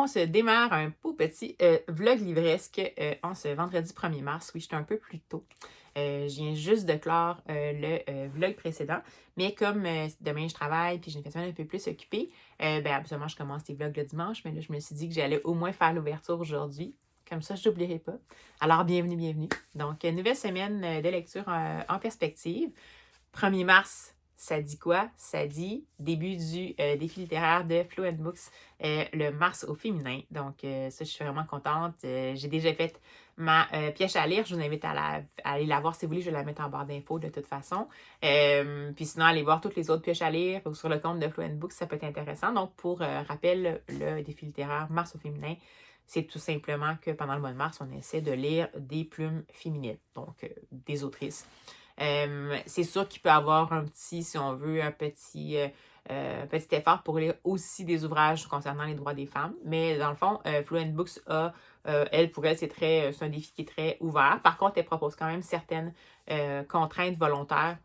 on se démarre un beau petit vlog livresque en ce vendredi 1er mars. Oui, j'étais un peu plus tôt. Je viens juste de clore le vlog précédent. Mais comme demain je travaille puis j'ai une fin de semaine un peu plus occupée, ben absolument je commence les vlogs le dimanche. Mais là, je me suis dit que j'allais au moins faire l'ouverture aujourd'hui. Comme ça, je n'oublierai pas. Alors, bienvenue, bienvenue. Donc, nouvelle semaine de lecture en perspective. 1er mars, ça dit quoi? Ça dit début du défi littéraire de Fluent Books, le mars au féminin. Donc, ça, je suis vraiment contente. J'ai déjà fait ma pièce à lire. Je vous invite à aller la voir si vous voulez. Je vais la mettre en barre d'infos de toute façon. Puis sinon, allez voir toutes les autres pièces à lire ou sur le compte de Fluent Books, ça peut être intéressant. Donc, pour rappel, le défi littéraire mars au féminin, c'est tout simplement que pendant le mois de mars, on essaie de lire des plumes féminines, donc des autrices. C'est sûr qu'il peut y avoir un petit, si on veut, un petit effort pour lire aussi des ouvrages concernant les droits des femmes. Mais dans le fond, Fluent Books a, pour elle, c'est un défi qui est très ouvert. Par contre, elle propose quand même certaines contraintes volontaires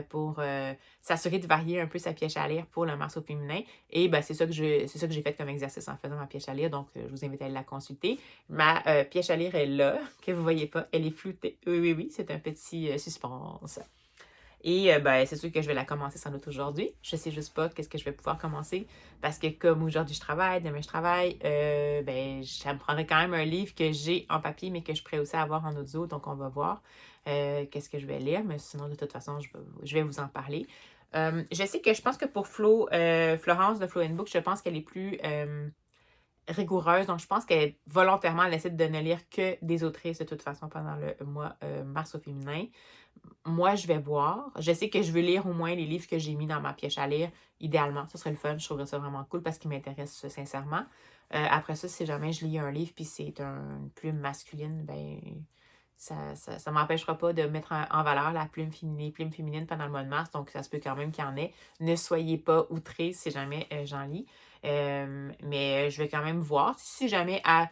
pour s'assurer de varier un peu sa pièce à lire pour le mars au féminin. Et ben, c'est ça que j'ai fait comme exercice en faisant ma pièce à lire. Donc, je vous invite à aller la consulter. Ma pièce à lire est là, que vous ne voyez pas. Elle est floutée. Oui, oui, oui, c'est un petit suspense. Et ben, c'est sûr que je vais la commencer sans doute aujourd'hui. Je ne sais juste pas qu'est-ce que je vais pouvoir commencer. Parce que comme aujourd'hui je travaille, demain je travaille, ben, ça me prendrait quand même un livre que j'ai en papier, mais que je pourrais aussi avoir en audio. Donc, on va voir qu'est-ce que je vais lire. Mais sinon, de toute façon, je vais vous en parler. Je sais que je pense que pour Florence de Fluent Book, je pense qu'elle est plus rigoureuse. Donc, je pense qu'elle volontairement elle essaie de ne lire que des autrices de toute façon pendant le mois mars au féminin. Moi, je vais voir. Je sais que je veux lire au moins les livres que j'ai mis dans ma pièce à lire. Idéalement, ce serait le fun. Je trouverais ça vraiment cool parce qu'il m'intéresse sincèrement. Après ça, si jamais je lis un livre puis c'est une plume masculine, ben ça m'empêchera pas de mettre en valeur la plume féminine pendant le mois de mars. Donc, ça se peut quand même qu'il y en ait. Ne soyez pas outrés si jamais j'en lis. Mais je vais quand même voir. Si jamais à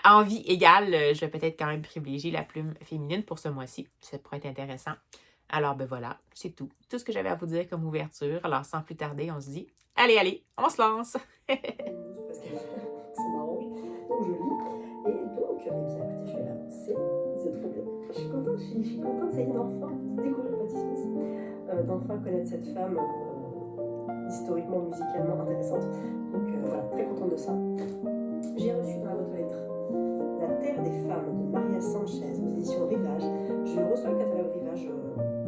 envie égale, je vais peut-être quand même privilégier la plume féminine pour ce mois-ci. Ça pourrait être intéressant. Alors, ben voilà, c'est tout. Tout ce que j'avais à vous dire comme ouverture. Alors, sans plus tarder, on se dit, allez, on se lance! Parce que ça m'arrange. Donc je lis. Et donc, eh bien écoutez, je vais l'avancer. C'est trop bien. Je suis contente, ça y est, d'enfin découvrir Patti Smith. D'enfin connaître cette femme historiquement, musicalement intéressante. Donc voilà, très contente de ça. J'ai reçu dans la boîte aux lettres La Terre des Femmes de Maria Sanchez aux éditions Rivage. Je reçois le catalogue Rivage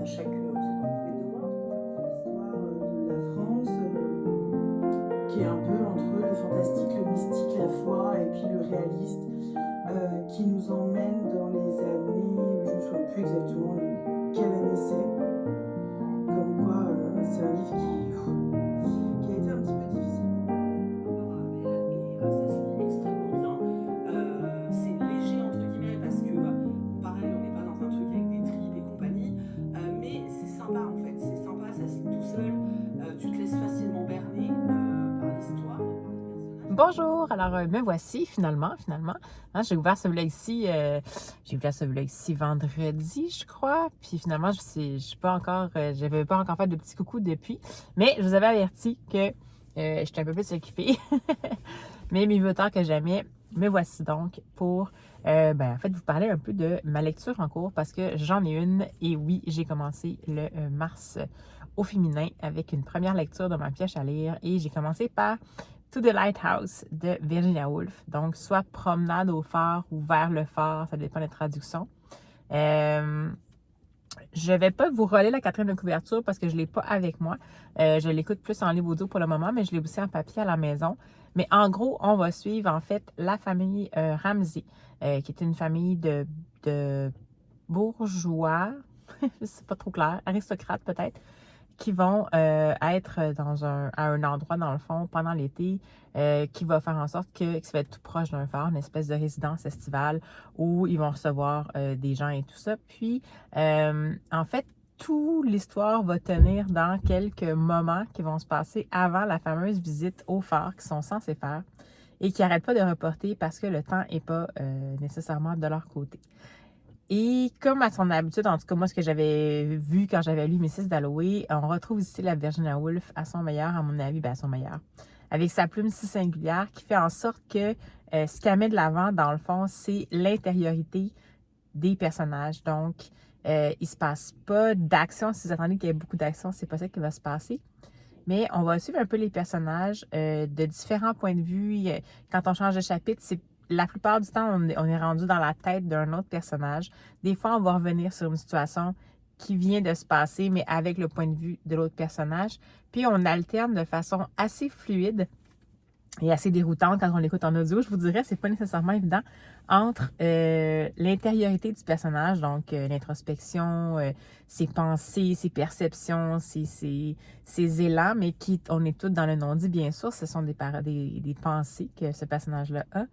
à chaque tous les 2 mois. L'histoire de la France qui est un peu entre le fantastique, le mystique, la foi et puis le réaliste, qui nous emmène dans les années, je ne me souviens plus exactement quelle année c'est, comme quoi c'est un livre qui a été un petit peu difficile pour moi et ça se lit extrêmement bien. C'est léger entre guillemets parce que pareil on n'est pas dans un truc avec des tripes et compagnie, mais c'est sympa en fait, c'est sympa, ça se lit tout seul, tu te laisses facilement berner par l'histoire, par les personnages. Bonjour, alors me voici finalement. Hein, j'ai ouvert ce vlog-ci vendredi, je crois. Puis finalement, je suis pas encore, j'avais pas encore fait de petit coucou depuis. Mais je vous avais averti que j'étais un peu plus occupée. Mais mieux vaut tard que jamais, me voici donc pour en fait vous parler un peu de ma lecture en cours parce que j'en ai une. Et oui, j'ai commencé le mars au féminin avec une première lecture de ma pièce à lire. Et j'ai commencé par To the Lighthouse de Virginia Woolf. Donc, soit promenade au phare ou vers le phare, ça dépend des traductions. Je ne vais pas vous relayer la 4e de couverture parce que je ne l'ai pas avec moi. Je l'écoute plus en livre audio pour le moment, mais je l'ai aussi en papier à la maison. Mais en gros, on va suivre en fait la famille Ramsey, qui est une famille de bourgeois, c'est pas trop clair, aristocrates peut-être, qui vont être à un endroit, dans le fond, pendant l'été, qui va faire en sorte que ça va être tout proche d'un phare, une espèce de résidence estivale où ils vont recevoir des gens et tout ça. Puis, en fait, toute l'histoire va tenir dans quelques moments qui vont se passer avant la fameuse visite au phare qu'ils sont censés faire et qui n'arrêtent pas de reporter parce que le temps n'est pas nécessairement de leur côté. Et comme à son habitude, en tout cas moi, ce que j'avais vu quand j'avais lu Mrs. Dalloway, on retrouve ici la Virginia Woolf à son meilleur, à mon avis, à son meilleur. avec sa plume si singulière qui fait en sorte que ce qu'elle met de l'avant, dans le fond, c'est l'intériorité des personnages. Donc, il ne se passe pas d'action. Si vous attendez qu'il y ait beaucoup d'action, c'est pas ça qui va se passer. Mais on va suivre un peu les personnages de différents points de vue. Quand on change de chapitre, la plupart du temps, on est rendu dans la tête d'un autre personnage. Des fois, on va revenir sur une situation qui vient de se passer, mais avec le point de vue de l'autre personnage. Puis, on alterne de façon assez fluide et assez déroutante quand on l'écoute en audio. Je vous dirais, c'est pas nécessairement évident entre l'intériorité du personnage, donc l'introspection, ses pensées, ses perceptions, ses élans, mais on est tous dans le non-dit, bien sûr. Ce sont des pensées que ce personnage-là a.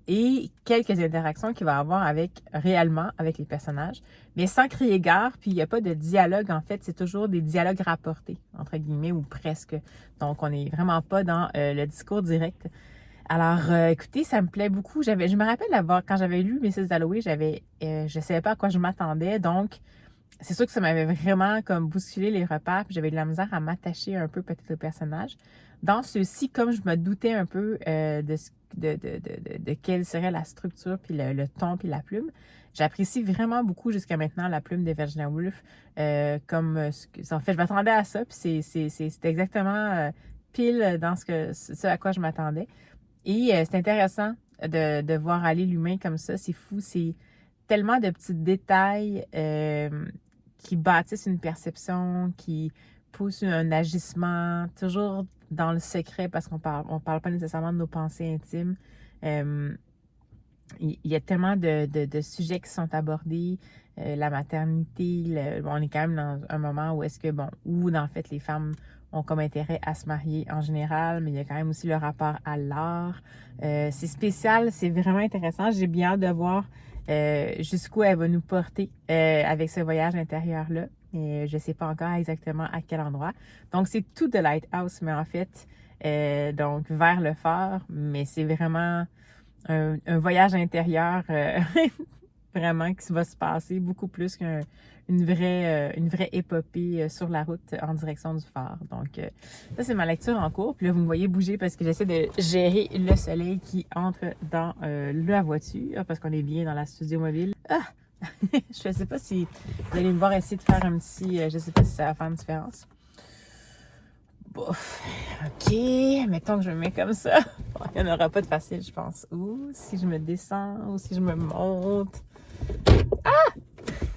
Et quelques interactions qu'il va avoir réellement avec les personnages, mais sans crier gare, puis il n'y a pas de dialogue, en fait, c'est toujours des dialogues rapportés, entre guillemets, ou presque. Donc, on n'est vraiment pas dans le discours direct. Alors, écoutez, ça me plaît beaucoup. Je me rappelle quand j'avais lu Mrs. Dalloway, je ne savais pas à quoi je m'attendais, donc c'est sûr que ça m'avait vraiment comme bousculé les repères, puis j'avais de la misère à m'attacher un peu peut-être au personnage. Dans ceux-ci, comme je me doutais un peu de quelle serait la structure, puis le ton, puis la plume, j'apprécie vraiment beaucoup jusqu'à maintenant la plume de Virginia Woolf. En fait, je m'attendais à ça, puis c'est exactement pile dans ce à quoi je m'attendais. Et c'est intéressant de voir aller l'humain comme ça. C'est fou, c'est tellement de petits détails qui bâtissent une perception, qui poussent un agissement, toujours dans le secret parce qu'on parle pas nécessairement de nos pensées intimes. Il y a tellement de sujets qui sont abordés, la maternité, on est quand même dans un moment où en fait les femmes ont comme intérêt à se marier en général, mais il y a quand même aussi le rapport à l'art. C'est spécial, c'est vraiment intéressant. J'ai bien hâte de voir jusqu'où elle va nous porter avec ce voyage intérieur-là. Et je ne sais pas encore exactement à quel endroit. Donc, c'est tout de Lighthouse, mais en fait, donc vers le phare, mais c'est vraiment un voyage intérieur vraiment qui va se passer beaucoup plus qu'une vraie épopée sur la route en direction du phare. Donc, ça, c'est ma lecture en cours. Puis là, vous me voyez bouger parce que j'essaie de gérer le soleil qui entre dans la voiture parce qu'on est bien dans la studio mobile. Ah! Je ne sais pas si vous allez me voir essayer de faire un petit... je ne sais pas si ça va faire une différence. Bouf. OK. Mettons que je me mets comme ça. Il n'y en aura pas de facile, je pense. Ou si je me descends, ou si je me monte. Ah!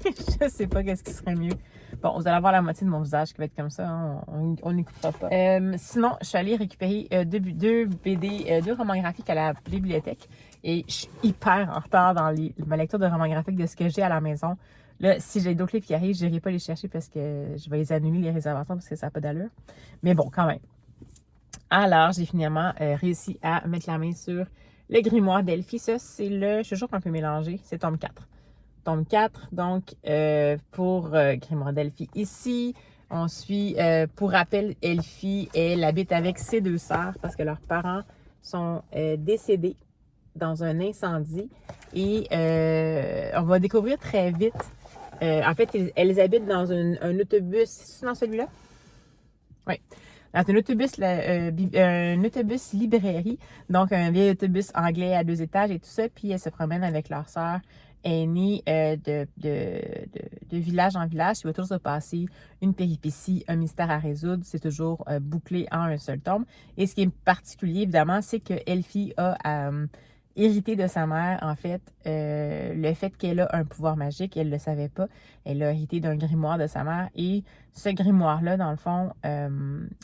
Je ne sais pas qu'est-ce qui serait mieux. Bon, vous allez avoir la moitié de mon visage qui va être comme ça. Hein. On n'écoutera pas. Sinon, je suis allée récupérer deux BD, deux romans graphiques à la bibliothèque. Et je suis hyper en retard dans ma lecture de romans graphiques de ce que j'ai à la maison. Là, si j'ai d'autres livres qui arrivent, je n'irai pas les chercher parce que je vais les annuler, les réservations, parce que ça n'a pas d'allure. Mais bon, quand même. Alors, j'ai finalement réussi à mettre la main sur le grimoire d'Elphie. Ça, c'est je suis toujours un peu mélangée. C'est tome 4. Tome 4, donc, pour grimoire d'Elphie. Ici, on suit, pour rappel, Elphie, elle habite avec ses deux sœurs parce que leurs parents sont décédés dans un incendie. Et on va découvrir très vite. En fait, elles habitent dans un autobus. C'est dans celui-là? Oui. Dans un autobus librairie. Donc, un vieil autobus anglais à 2 étages et tout ça. Puis, elles se promènent avec leur sœur aînée de village en village. Il va toujours se passer une péripétie, un mystère à résoudre. C'est toujours bouclé en un seul tome. Et ce qui est particulier, évidemment, c'est que Elphie a hérité de sa mère, en fait, le fait qu'elle a un pouvoir magique, elle ne le savait pas. Elle a hérité d'un grimoire de sa mère. Et ce grimoire-là, dans le fond,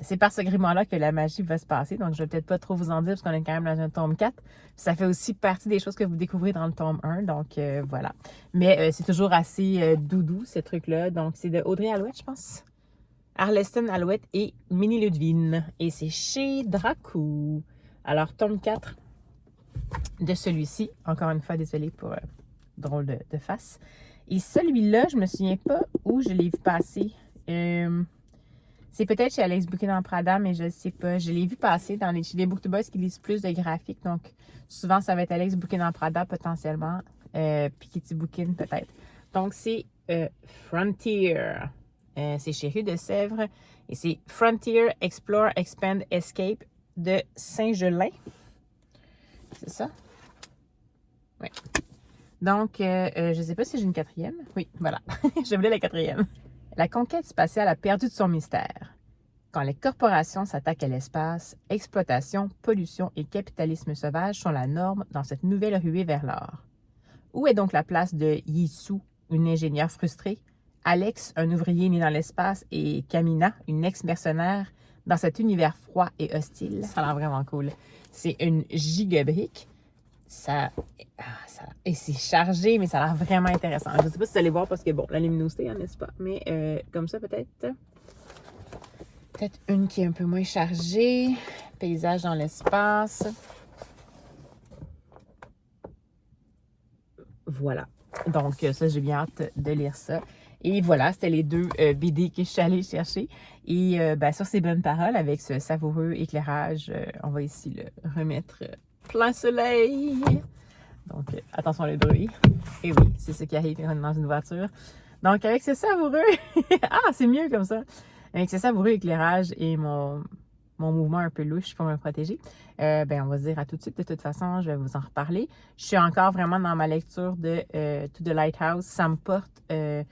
c'est par ce grimoire-là que la magie va se passer. Donc, je ne vais peut-être pas trop vous en dire parce qu'on est quand même dans un tome 4. Ça fait aussi partie des choses que vous découvrez dans le tome 1. Donc, voilà. Mais c'est toujours assez doudou, ce truc-là. Donc, c'est de Audrey Alouette, je pense. Arleston Alouette et Minnie Ludwig. Et c'est chez Dracou. Alors, tome 4 de celui-ci. Encore une fois, désolée pour drôle de face. Et celui-là, je me souviens pas où je l'ai vu passer. C'est peut-être chez Alex Bouquin en Prada, mais je ne sais pas. Je l'ai vu passer chez les Booktoboys qui lisent plus de graphiques. Donc, souvent, ça va être Alex Bouquin en Prada potentiellement. Puis Kitty Bouquin peut-être. Donc, c'est Frontier. C'est chez Rue de Sèvres. Et c'est Frontier, Explore, Expand, Escape. de Saint-Gelin. C'est ça? Oui. Donc, je ne sais pas si j'ai une quatrième. Oui, voilà. Je voulais la quatrième. La conquête spatiale a perdu de son mystère. Quand les corporations s'attaquent à l'espace, exploitation, pollution et capitalisme sauvage sont la norme dans cette nouvelle ruée vers l'or. Où est donc la place de Yisu, une ingénieure frustrée, Alex, un ouvrier né dans l'espace, et Kamina, une ex-mercenaire, dans cet univers froid et hostile? Ça a l'air vraiment cool. C'est une gigabrique. Et c'est chargé, mais ça a l'air vraiment intéressant. Je ne sais pas si vous allez voir parce que, bon, la luminosité, n'est-ce pas? Mais comme ça, peut-être. Peut-être une qui est un peu moins chargée. Paysage dans l'espace. Voilà. Donc, ça, j'ai bien hâte de lire ça. Et voilà, c'était les deux BD que je suis allée chercher. Et sur ces bonnes paroles, avec ce savoureux éclairage, on va ici le remettre plein soleil. Donc, attention au bruit. Et oui, c'est ce qui arrive quand on est dans une voiture. Donc, avec ce savoureux... ah, c'est mieux comme ça! Avec ce savoureux éclairage et mon mouvement un peu louche pour me protéger, on va se dire à tout de suite. De toute façon, je vais vous en reparler. Je suis encore vraiment dans ma lecture de To the Lighthouse. Ça me porte... j'ai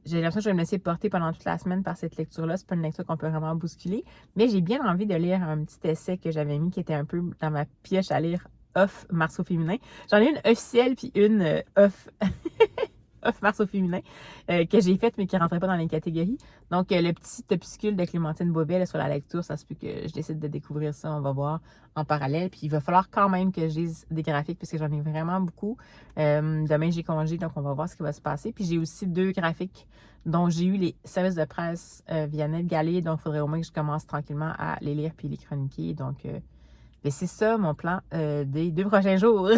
l'impression que je vais me laisser porter pendant toute la semaine par cette lecture-là. C'est pas une lecture qu'on peut vraiment bousculer. Mais j'ai bien envie de lire un petit essai que j'avais mis qui était un peu dans ma pioche à lire off Mars au féminin. J'en ai une officielle puis une off Mars au féminin que j'ai faite mais qui ne rentrait pas dans les catégories. Donc, le petit opuscule de Clémentine Beauvais sur la lecture, ça se peut que je décide de découvrir ça. On va voir en parallèle. Puis, il va falloir quand même que je lise des graphiques parce que j'en ai vraiment beaucoup. Demain, j'ai congé, donc on va voir ce qui va se passer. Puis, j'ai aussi 2 graphiques dont j'ai eu les services de presse via NetGalley. Donc, il faudrait au moins que je commence tranquillement à les lire puis les chroniquer. Donc, c'est ça mon plan des 2 prochains jours.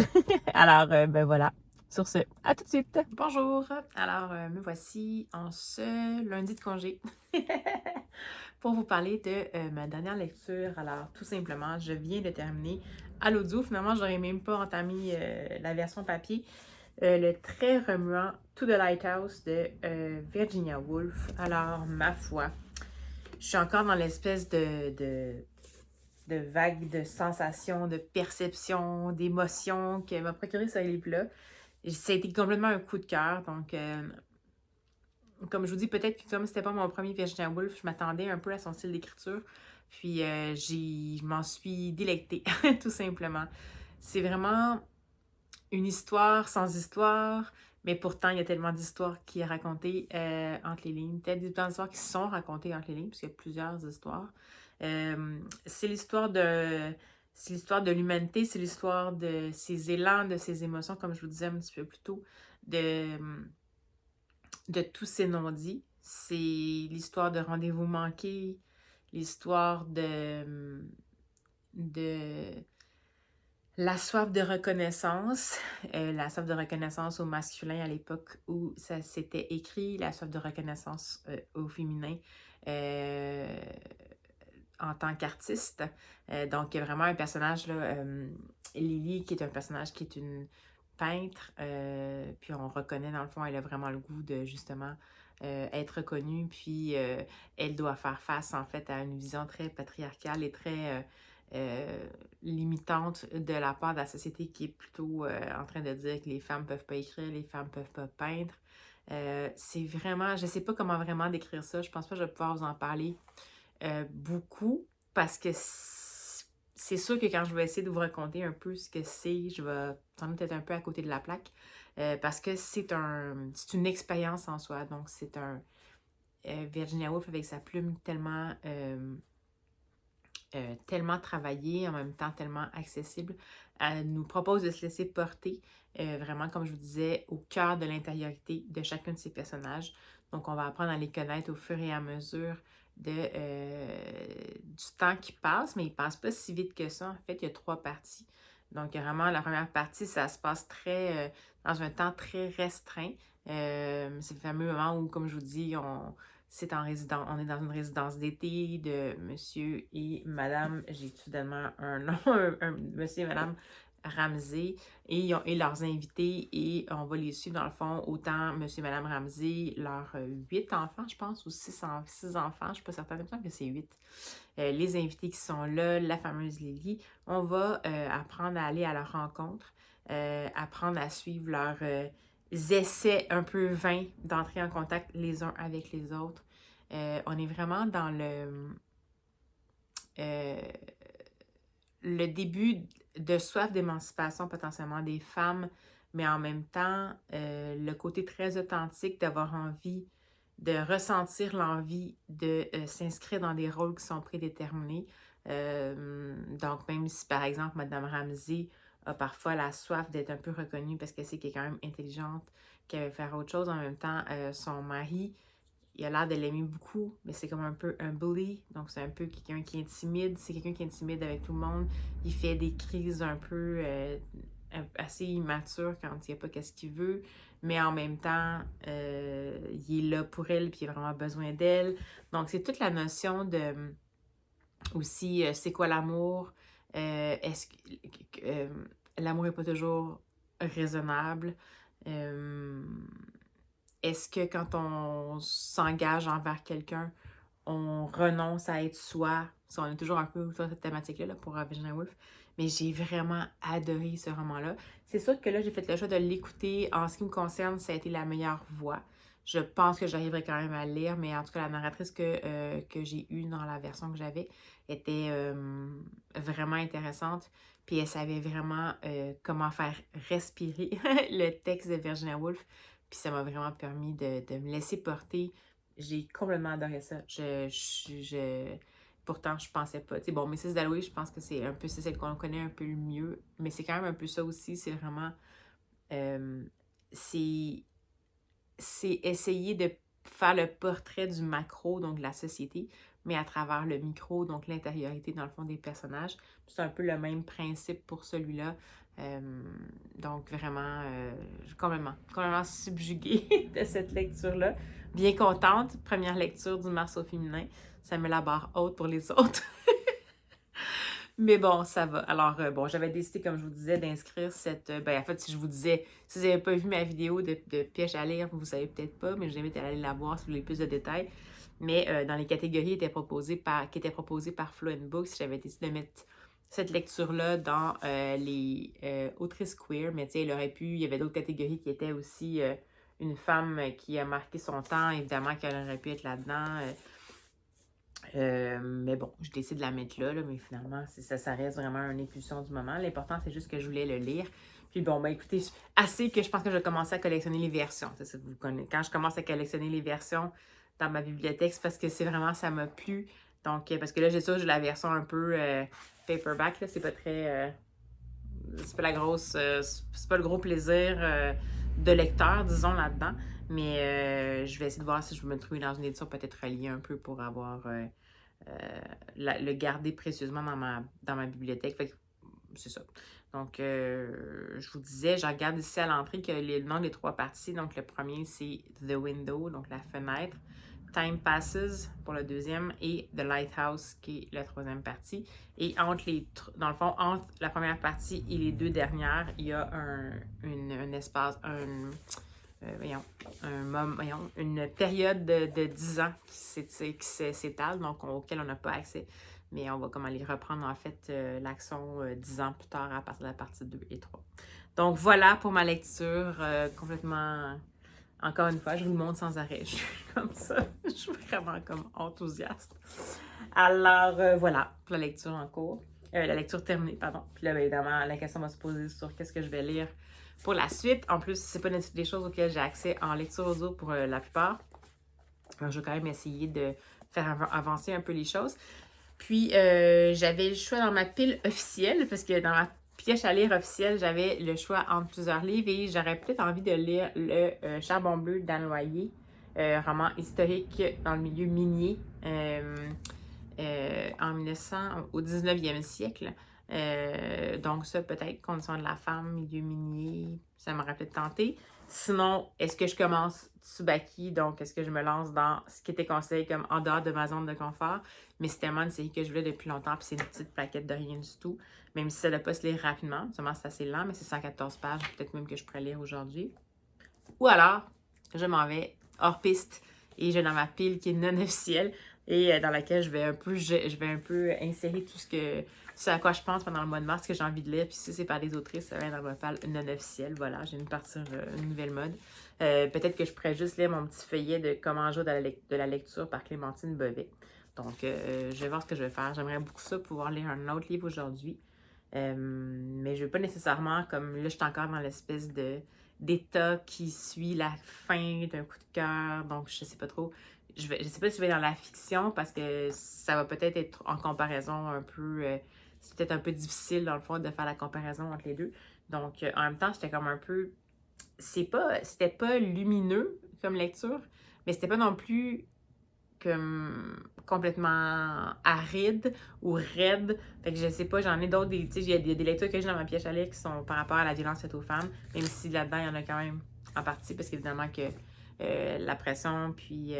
Alors, voilà. Sur ce, à tout de suite. Bonjour. Alors, me voici en ce lundi de congé pour vous parler de ma dernière lecture. Alors, tout simplement, je viens de terminer à l'audio. Finalement, j'aurais même pas entamé la version papier. Le très remuant To the Lighthouse de Virginia Woolf. Alors, ma foi, je suis encore dans l'espèce de vague de sensations, de perceptions, d'émotions que m'a procuré ce livre-là. Ça a été complètement un coup de cœur. Donc, comme je vous dis, peut-être que comme c'était pas mon premier Virginia Woolf, je m'attendais un peu à son style d'écriture. Puis, je m'en suis délectée, tout simplement. C'est vraiment une histoire sans histoire, mais pourtant, il y a tellement d'histoires qui est racontées entre les lignes. Peut-être des histoires qui sont racontées entre les lignes, puisqu'il y a plusieurs histoires. C'est l'histoire de l'humanité, c'est l'histoire de ses élans, de ses émotions, comme je vous disais un petit peu plus tôt, de tous ces non-dits. C'est l'histoire de rendez-vous manqués, l'histoire de la soif de reconnaissance, au masculin à l'époque où ça s'était écrit, la soif de reconnaissance au féminin en tant qu'artiste. Donc, il y a vraiment un personnage, là, Lily, qui est un personnage qui est une peintre, puis on reconnaît dans le fond, elle a vraiment le goût de justement être reconnue, puis elle doit faire face en fait à une vision très patriarcale et très limitante de la part de la société qui est plutôt en train de dire que les femmes ne peuvent pas écrire, les femmes ne peuvent pas peindre. C'est vraiment, je ne sais pas comment vraiment décrire ça, je pense pas que je vais pouvoir vous en parler beaucoup parce que c'est sûr que quand je vais essayer de vous raconter un peu ce que c'est, je vais sans doute être un peu à côté de la plaque parce que c'est une expérience en soi. Donc, c'est un Virginia Woolf avec sa plume tellement travaillée, en même temps tellement accessible. Elle nous propose de se laisser porter, vraiment, comme je vous disais, au cœur de l'intériorité de chacun de ces personnages. Donc, on va apprendre à les connaître au fur et à mesure du temps qui passe, mais il ne passe pas si vite que ça. En fait, il y a 3 parties. Donc, vraiment, la première partie, ça se passe dans un temps très restreint. C'est le fameux moment où, comme je vous dis, on est dans une résidence d'été de monsieur et madame, j'ai soudainement un nom, monsieur et madame Ramsey et leurs invités, et on va les suivre dans le fond, autant monsieur et madame Ramsey, leurs 8 enfants, je pense, ou 6 enfants, je ne suis pas certaine, il me semble que c'est 8. Les invités qui sont là, la fameuse Lily, on va apprendre à aller à leur rencontre, apprendre à suivre leurs essais un peu vains d'entrer en contact les uns avec les autres. On est vraiment dans le début de soif d'émancipation potentiellement des femmes, mais en même temps, le côté très authentique d'avoir envie de ressentir l'envie de s'inscrire dans des rôles qui sont prédéterminés. Donc, même si, par exemple, Madame Ramsey a parfois la soif d'être un peu reconnue parce que c'est quelqu'un quand même intelligente, qui veut faire autre chose, en même temps, son mari, il a l'air de l'aimer beaucoup, mais c'est comme un peu un bully. Donc, c'est un peu quelqu'un qui est timide. C'est quelqu'un qui est timide avec tout le monde. Il fait des crises un peu assez immatures quand il n'y a pas qu'est-ce qu'il veut. Mais en même temps, il est là pour elle, puis il a vraiment besoin d'elle. Donc, c'est toute la notion de aussi, c'est quoi l'amour? Est-ce que l'amour n'est pas toujours raisonnable? Est-ce que quand on s'engage envers quelqu'un, on renonce à être soi? Ça, on est toujours un peu sur cette thématique-là là, pour Virginia Woolf. Mais j'ai vraiment adoré ce roman-là. C'est sûr que là, j'ai fait le choix de l'écouter. En ce qui me concerne, ça a été la meilleure voix. Je pense que j'arriverai quand même à le lire, mais en tout cas, la narratrice que j'ai eue dans la version que j'avais était vraiment intéressante. Puis elle savait vraiment comment faire respirer le texte de Virginia Woolf. Puis ça m'a vraiment permis de me laisser porter. J'ai complètement adoré ça. Pourtant, je pensais pas. Tu sais, bon, Mrs. Dalloway, je pense que c'est un peu c'est celle qu'on connaît un peu le mieux. Mais c'est quand même un peu ça aussi. C'est vraiment... c'est essayer de faire le portrait du macro, donc de la société, mais à travers le micro, donc l'intériorité, dans le fond, des personnages. C'est un peu le même principe pour celui-là. Donc, vraiment, complètement subjuguée de cette lecture-là. Bien contente. Première lecture du Mars au féminin. Ça met la barre haute pour les autres. Mais bon, ça va. Alors, bon, j'avais décidé, comme je vous disais, d'inscrire cette... ben, en fait, si je vous disais, si vous n'avez pas vu ma vidéo de piège à lire, vous ne savez peut-être pas, mais je vous invite à aller la voir si vous voulez plus de détails. Mais dans les catégories qui étaient proposées par Flow & Books, j'avais décidé de mettre cette lecture-là dans les autrices queer. Mais tu sais, il y avait d'autres catégories qui étaient aussi une femme qui a marqué son temps, évidemment qu'elle aurait pu être là-dedans. Mais bon, je décide de la mettre là, mais finalement, ça reste vraiment une impulsion du moment. L'important, c'est juste que je voulais le lire. Puis bon, ben écoutez, assez que je pense que je vais commencer à collectionner les versions. C'est ça que vous connaissez. Quand je commence à collectionner les versions dans ma bibliothèque, c'est parce que c'est vraiment, ça m'a plu. Donc, parce que là, j'ai la version un peu paperback, là, c'est pas très... c'est pas la grosse... c'est pas le gros plaisir de lecteur, disons, là-dedans. Mais je vais essayer de voir si je peux me trouver dans une édition peut-être reliée un peu pour avoir... le garder précieusement dans ma bibliothèque. Fait que c'est ça. Donc, je vous disais, je regarde ici à l'entrée que le nom des 3 parties. Donc, le premier, c'est The Window, donc la fenêtre. Time Passes pour le deuxième et The Lighthouse qui est la 3e partie. Et dans le fond, entre la première partie et les 2 dernières, il y a un espace, une période de 10 ans qui s'étale, donc auquel on n'a pas accès. Mais on va comme aller reprendre en fait l'action 10 ans plus tard à partir de la partie 2 et 3. Donc voilà pour ma lecture complètement... Encore une fois, je vous le montre sans arrêt. Je suis comme ça. Je suis vraiment comme enthousiaste. Alors voilà pour la lecture en cours. La lecture terminée, pardon. Puis là, bien évidemment, la question va se poser sur qu'est-ce que je vais lire pour la suite. En plus, c'est pas des choses auxquelles j'ai accès en lecture audio pour la plupart. Alors, je vais quand même essayer de faire avancer un peu les choses. Puis, j'avais le choix dans ma pile officielle, parce que dans ma pièce à lire officielle, j'avais le choix entre plusieurs livres et j'aurais peut-être envie de lire le Charbon bleu d'Anne Loyer, roman historique dans le milieu minier au 19e siècle. Donc ça, peut-être, Condition de la femme, milieu minier, ça m'aurait peut-être tenté. Sinon, est-ce que je commence Tsubaki? Donc, est-ce que je me lance dans ce qui était conseillé comme en dehors de ma zone de confort? Mais c'est tellement une série que je voulais depuis longtemps, puis c'est une petite plaquette de rien du tout. Même si ça ne doit pas se lire rapidement, seulement c'est assez lent, mais c'est 114 pages, peut-être même que je pourrais lire aujourd'hui. Ou alors, je m'en vais hors piste et je vais dans ma pile qui est non officielle et dans laquelle je vais un peu insérer tout ce à quoi je pense pendant le mois de mars que j'ai envie de lire. Puis si c'est par des autrices, ça va être dans ma pile non officielle. Voilà, j'ai une nouvelle mode. Peut-être que je pourrais juste lire mon petit feuillet de Comment jouer de la lecture par Clémentine Bovet. Donc, je vais voir ce que je vais faire. J'aimerais beaucoup ça, pouvoir lire un autre livre aujourd'hui. Mais je ne veux pas nécessairement, comme là, je suis encore dans l'espèce d'état qui suit la fin d'un coup de cœur. Donc, je sais pas trop. Je sais pas si je vais dans la fiction parce que ça va peut-être être en comparaison un peu. C'est peut-être un peu difficile, dans le fond, de faire la comparaison entre les deux. Donc, en même temps, c'était comme un peu. C'était pas lumineux comme lecture, mais c'était pas non plus comme complètement aride ou raide. Fait que je sais pas, j'en ai d'autres, tu sais, il y a des lectures que j'ai dans ma pièce à lire qui sont par rapport à la violence faite aux femmes, même si là-dedans, il y en a quand même en partie, parce qu'évidemment que la pression, puis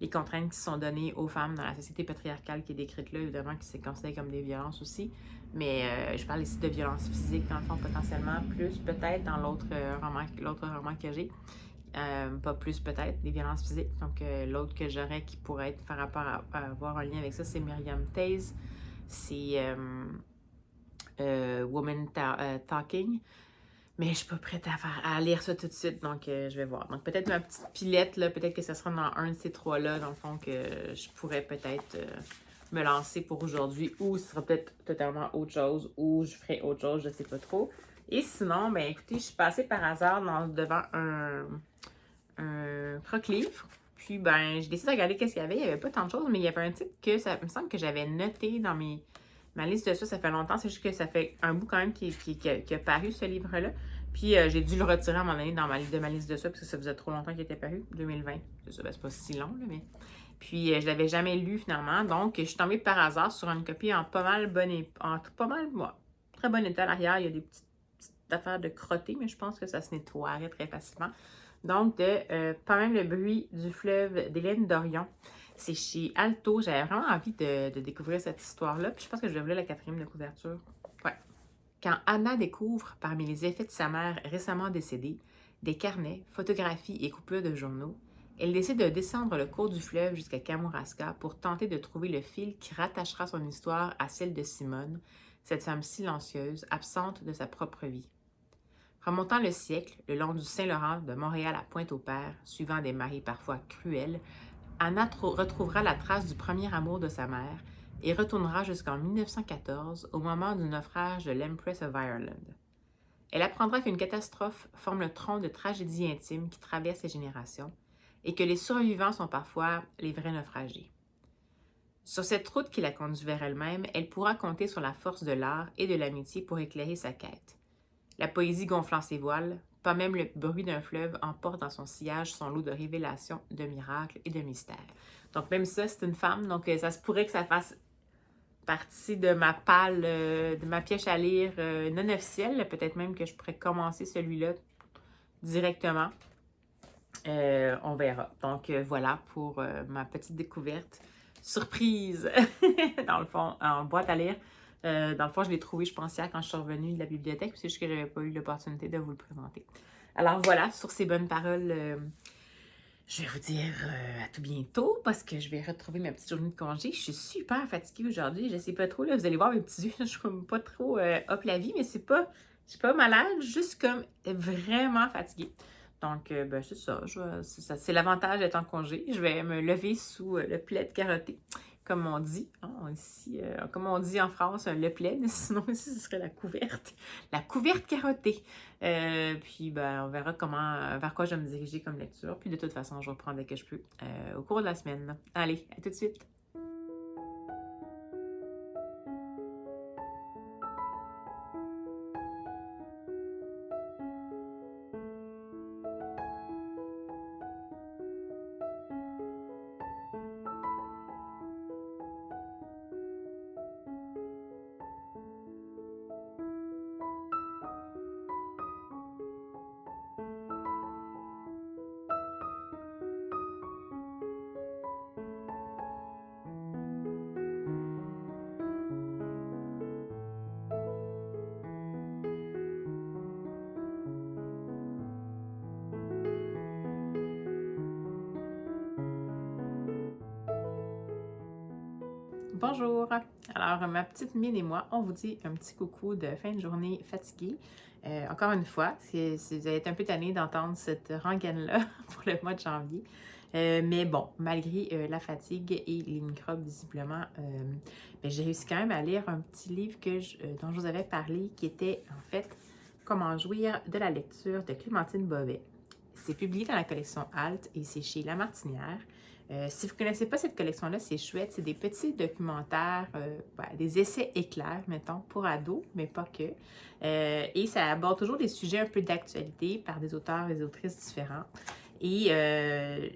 les contraintes qui sont données aux femmes dans la société patriarcale qui est décrite là, évidemment, qui c'est considéré comme des violences aussi. Mais je parle ici de violences physiques, dans le fond, potentiellement, plus peut-être dans l'autre roman que j'ai. Pas plus peut-être, des violences physiques. Donc, l'autre que j'aurais qui pourrait être par rapport à avoir un lien avec ça, c'est Myriam Taze. C'est Woman Talking. Mais je suis pas prête à lire ça tout de suite, donc je vais voir. Donc, peut-être ma petite pilette, là, peut-être que ça sera dans un de ces trois-là, dans le fond, que je pourrais peut-être me lancer pour aujourd'hui, ou ce sera peut-être totalement autre chose, ou je ferai autre chose, je sais pas trop. Et sinon, ben écoutez, je suis passée par hasard devant un croque-livre. Puis, ben, j'ai décidé de regarder qu'est-ce qu'il y avait. Il n'y avait pas tant de choses, mais il y avait un titre que ça me semble que j'avais noté dans ma liste de ça fait longtemps. C'est juste que ça fait un bout quand même qui a paru, ce livre-là. Puis, j'ai dû le retirer à un moment donné de ma liste de ça, parce que ça faisait trop longtemps qu'il était paru, 2020. C'est ça, ben, c'est pas si long, là, mais... Puis, je l'avais jamais lu, finalement. Donc, je suis tombée par hasard sur une copie en pas mal très bon état. À l'arrière, il y a des petites affaires de crotté, mais je pense que ça se nettoierait très facilement. Donc, de Pas même le bruit du fleuve d'Hélène Dorion. C'est chez Alto. J'avais vraiment envie de découvrir cette histoire-là. Puis je pense que je vais voulais la 4e de couverture. Ouais. Quand Anna découvre, parmi les effets de sa mère récemment décédée, des carnets, photographies et coupures de journaux, elle décide de descendre le cours du fleuve jusqu'à Kamouraska pour tenter de trouver le fil qui rattachera son histoire à celle de Simone, cette femme silencieuse, absente de sa propre vie. Remontant le siècle, le long du Saint-Laurent de Montréal à Pointe-au-Père, suivant des marées parfois cruelles, Anna retrouvera la trace du premier amour de sa mère et retournera jusqu'en 1914 au moment du naufrage de l'Empress of Ireland. Elle apprendra qu'une catastrophe forme le tronc de tragédies intimes qui traversent les générations et que les survivants sont parfois les vrais naufragés. Sur cette route qui la conduit vers elle-même, elle pourra compter sur la force de l'art et de l'amitié pour éclairer sa quête. La poésie gonflant ses voiles, pas même le bruit d'un fleuve emporte dans son sillage son lot de révélations, de miracles et de mystères. Donc même ça, c'est une femme, donc ça se pourrait que ça fasse partie de ma de ma pièce à lire non officielle. Peut-être même que je pourrais commencer celui-là directement. On verra. Donc voilà pour ma petite découverte. Surprise! Dans le fond, en boîte à lire. Dans le fond, je l'ai trouvé, je pense, hier quand je suis revenue de la bibliothèque, puis c'est juste que je n'avais pas eu l'opportunité de vous le présenter. Alors voilà, sur ces bonnes paroles, je vais vous dire à tout bientôt parce que je vais retrouver ma petite journée de congé. Je suis super fatiguée aujourd'hui, je sais pas trop, là, vous allez voir mes petits yeux, je suis comme pas trop hop la vie, mais je suis pas malade, juste comme vraiment fatiguée. Donc, ben, c'est ça, c'est l'avantage d'être en congé. Je vais me lever sous le plaid carotté, comme on dit. Hein, ici, comme on dit en France, le plaid, sinon ici, ce serait la couverte. La couverte carottée. Puis, ben, on verra vers quoi je vais me diriger comme lecture. Puis, de toute façon, je reprends dès que je peux au cours de la semaine. Allez, à tout de suite! Bonjour! Alors, ma petite Mine et moi, on vous dit un petit coucou de fin de journée fatiguée. Encore une fois, si vous avez été un peu tanné d'entendre cette rengaine-là pour le mois de janvier. Mais bon, malgré la fatigue et les microbes, visiblement, j'ai réussi quand même à lire un petit livre dont je vous avais parlé, qui était en fait Comment jouir de la lecture de Clémentine Beauvais. C'est publié dans la collection Alt et c'est chez La Martinière. Si vous ne connaissez pas cette collection-là, c'est chouette. C'est des petits documentaires, des essais éclairs, mettons, pour ados, mais pas que. Et ça aborde toujours des sujets un peu d'actualité par des auteurs et des autrices différents. Et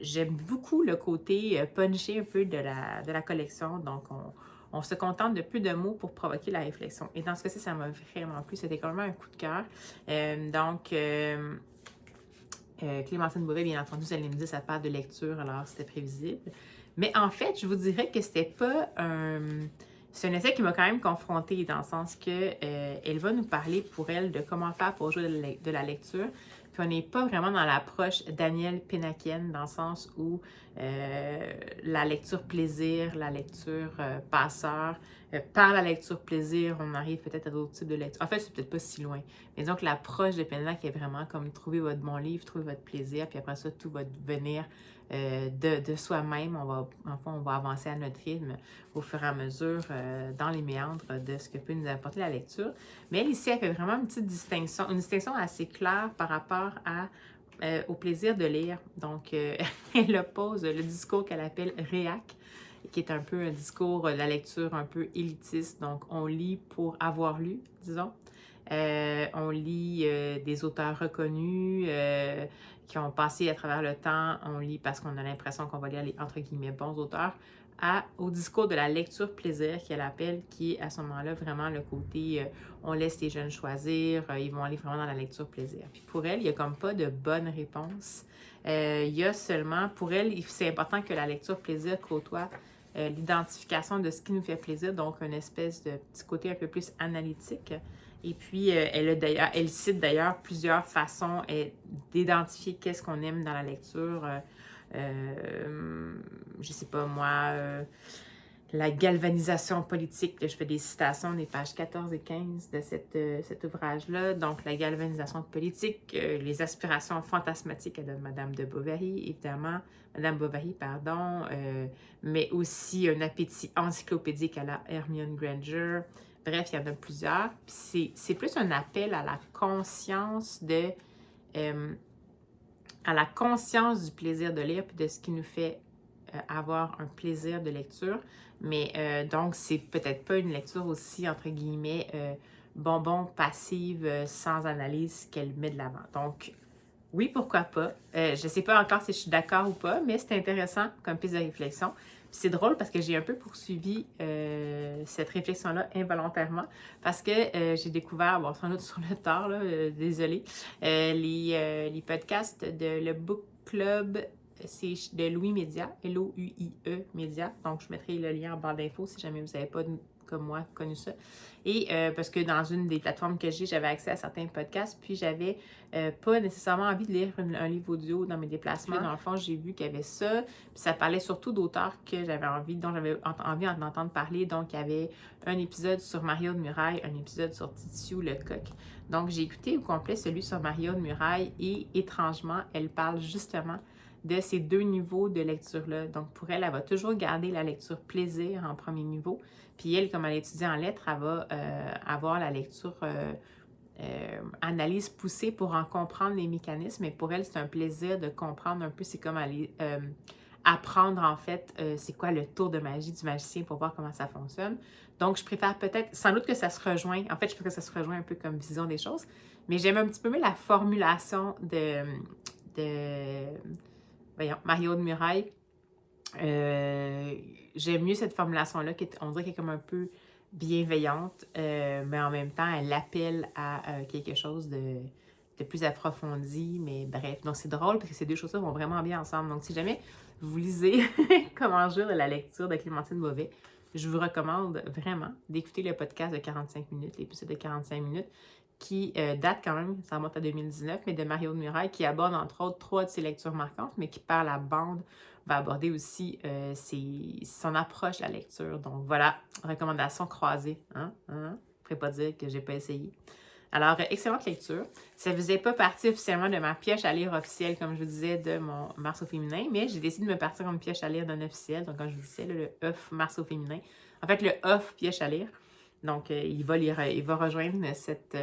j'aime beaucoup le côté punché un peu de la collection. Donc, on se contente de peu de mots pour provoquer la réflexion. Et dans ce cas-ci, ça m'a vraiment plu. C'était quand même un coup de cœur. Clémentine Beauvais, bien entendu, vous allez me dire, ça parle de lecture, alors c'était prévisible. Mais en fait, je vous dirais que c'était pas un... C'est un essai qui m'a quand même confrontée dans le sens que elle va nous parler pour elle de comment faire pour jouer de la lecture. Puis on n'est pas vraiment dans l'approche Danielle Pénakienne, dans le sens où la lecture plaisir, la lecture passeur, par la lecture plaisir, on arrive peut-être à d'autres types de lecture. En fait, c'est peut-être pas si loin. Mais donc, l'approche de Pénac est vraiment comme trouver votre bon livre, trouver votre plaisir, puis après ça, tout va venir de soi-même. On va avancer à notre rythme au fur et à mesure dans les méandres de ce que peut nous apporter la lecture. Mais elle, ici, elle fait vraiment une distinction assez claire par rapport au plaisir de lire. Donc, elle oppose le discours qu'elle appelle réac, qui est un peu un discours de la lecture un peu élitiste. Donc, on lit pour avoir lu, disons. On lit des auteurs reconnus qui ont passé à travers le temps. On lit parce qu'on a l'impression qu'on va lire les, entre guillemets, bons auteurs. Au discours de la lecture plaisir qu'elle appelle, qui est à ce moment-là vraiment le côté on laisse les jeunes choisir, ils vont aller vraiment dans la lecture plaisir. Puis pour elle, il n'y a comme pas de bonne réponse. Il y a seulement, pour elle, c'est important que la lecture plaisir côtoie l'identification de ce qui nous fait plaisir, donc une espèce de petit côté un peu plus analytique. Et puis, elle cite d'ailleurs plusieurs façons d'identifier qu'est-ce qu'on aime dans la lecture. Je sais pas moi, la galvanisation politique. Je fais des citations des pages 14 et 15 de cet ouvrage-là. Donc, la galvanisation politique, les aspirations fantasmatiques de Madame Bovary, évidemment, mais aussi un appétit encyclopédique à la Hermione Granger. Bref, il y en a plusieurs. Puis c'est plus un appel à la conscience à la conscience du plaisir de lire puis de ce qui nous fait avoir un plaisir de lecture. Mais donc, c'est peut-être pas une lecture aussi, entre guillemets, bonbon, passive, sans analyse qu'elle met de l'avant. Donc, oui, pourquoi pas. Je sais pas encore si je suis d'accord ou pas, mais c'est intéressant comme piste de réflexion. Puis c'est drôle parce que j'ai un peu poursuivi cette réflexion-là involontairement parce que j'ai découvert, bon, sans doute sur le tard, là, désolée, les podcasts de le Book Club, c'est de Louis Média, L-O-U-I-E Média. Donc, je mettrai le lien en barre d'infos si jamais vous n'avez pas, comme moi, connu ça. Et parce que dans une des plateformes que j'ai, j'avais accès à certains podcasts, puis j'avais pas nécessairement envie de lire un livre audio dans mes déplacements. Dans le fond, j'ai vu qu'il y avait ça, puis ça parlait surtout d'auteurs dont j'avais envie d'entendre parler. Donc, il y avait un épisode sur Mario de Muraille, un épisode sur Titiou le coq. Donc, j'ai écouté au complet celui sur Mario de Muraille et étrangement, elle parle justement de ces deux niveaux de lecture-là. Donc, pour elle, elle va toujours garder la lecture plaisir en premier niveau. Puis elle, comme elle étudie en lettres, elle va avoir la lecture analyse poussée pour en comprendre les mécanismes. Et pour elle, c'est un plaisir de comprendre un peu, c'est comme aller apprendre en fait c'est quoi le tour de magie du magicien pour voir comment ça fonctionne. Donc, je préfère peut-être, sans doute que ça se rejoint, en fait, je préfère que ça se rejoint un peu comme vision des choses, mais j'aime un petit peu mieux la formulation de Mario de Muraille. J'aime mieux cette formulation-là, on dirait qu'elle est comme un peu bienveillante, mais en même temps, elle appelle à quelque chose de plus approfondi, mais bref. Donc, c'est drôle parce que ces deux choses-là vont vraiment bien ensemble. Donc, si jamais vous lisez Comment jouir de la lecture de Clémentine Beauvais, je vous recommande vraiment d'écouter le podcast de 45 minutes, l'épisode de 45 minutes, qui date quand même, ça remonte à 2019, mais de Mario de Muraille, qui aborde entre autres 3 de ses lectures marquantes, mais qui par la bande va aborder aussi son approche à la lecture. Donc voilà, recommandation croisée. Hein? Je ne pourrais pas dire que j'ai pas essayé. Alors, excellente lecture. Ça ne faisait pas partie officiellement de ma pioche à lire officielle, comme je vous disais, de mon Mars au féminin, mais j'ai décidé de me partir une pioche à lire non officielle. Donc, comme je vous disais, le off Mars au féminin. En fait, le off pioche à lire. Donc, il va rejoindre cette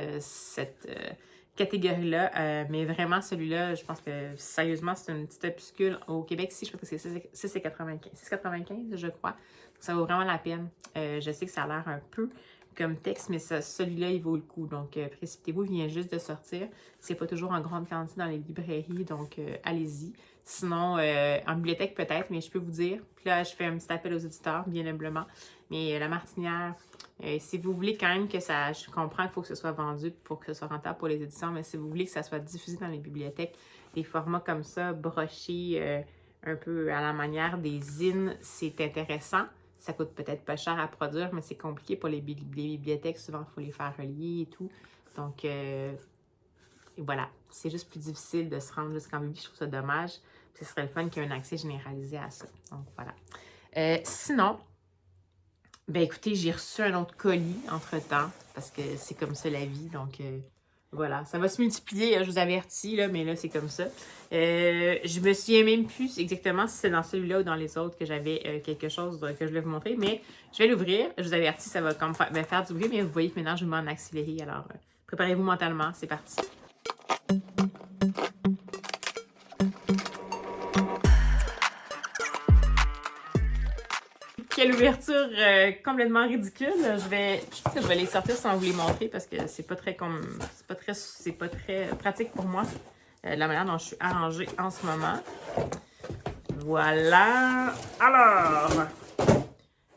catégorie-là. Mais vraiment, celui-là, je pense que sérieusement, c'est une petite opuscule. Au Québec, ici, je pense que c'est 6,95, je crois. Donc, ça vaut vraiment la peine. Je sais que ça a l'air un peu comme texte, mais celui-là, il vaut le coup. Donc, précipitez-vous, il vient juste de sortir. C'est pas toujours en grande quantité dans les librairies, donc allez-y. Sinon, en bibliothèque peut-être, mais je peux vous dire. Puis là, je fais un petit appel aux auditeurs, bien humblement. Mais La Martinière, si vous voulez quand même que ça... Je comprends qu'il faut que ce soit vendu pour que ce soit rentable pour les éditions, mais si vous voulez que ça soit diffusé dans les bibliothèques, des formats comme ça, brochés un peu à la manière des zines, c'est intéressant. Ça coûte peut-être pas cher à produire, mais c'est compliqué pour les bibliothèques. Souvent, il faut les faire relier et tout. Donc, voilà. C'est juste plus difficile de se rendre jusqu'en bibliothèque. Je trouve ça dommage. Ce serait le fun qu'il y ait un accès généralisé à ça. Donc, voilà. Sinon, ben écoutez, j'ai reçu un autre colis entre-temps, parce que c'est comme ça la vie. Donc, voilà, ça va se multiplier, je vous avertis, là, mais là, c'est comme ça. Je me souviens même plus exactement si c'est dans celui-là ou dans les autres que j'avais quelque chose que je voulais vous montrer, mais je vais l'ouvrir. Je vous avertis, ça va comme faire du bruit, mais vous voyez que maintenant, je me mets en accéléré. Alors, préparez-vous mentalement, c'est parti. Quelle ouverture complètement ridicule. Je pense que je vais les sortir sans vous les montrer parce que c'est pas très pratique pour moi. La manière dont je suis arrangée en ce moment. Voilà.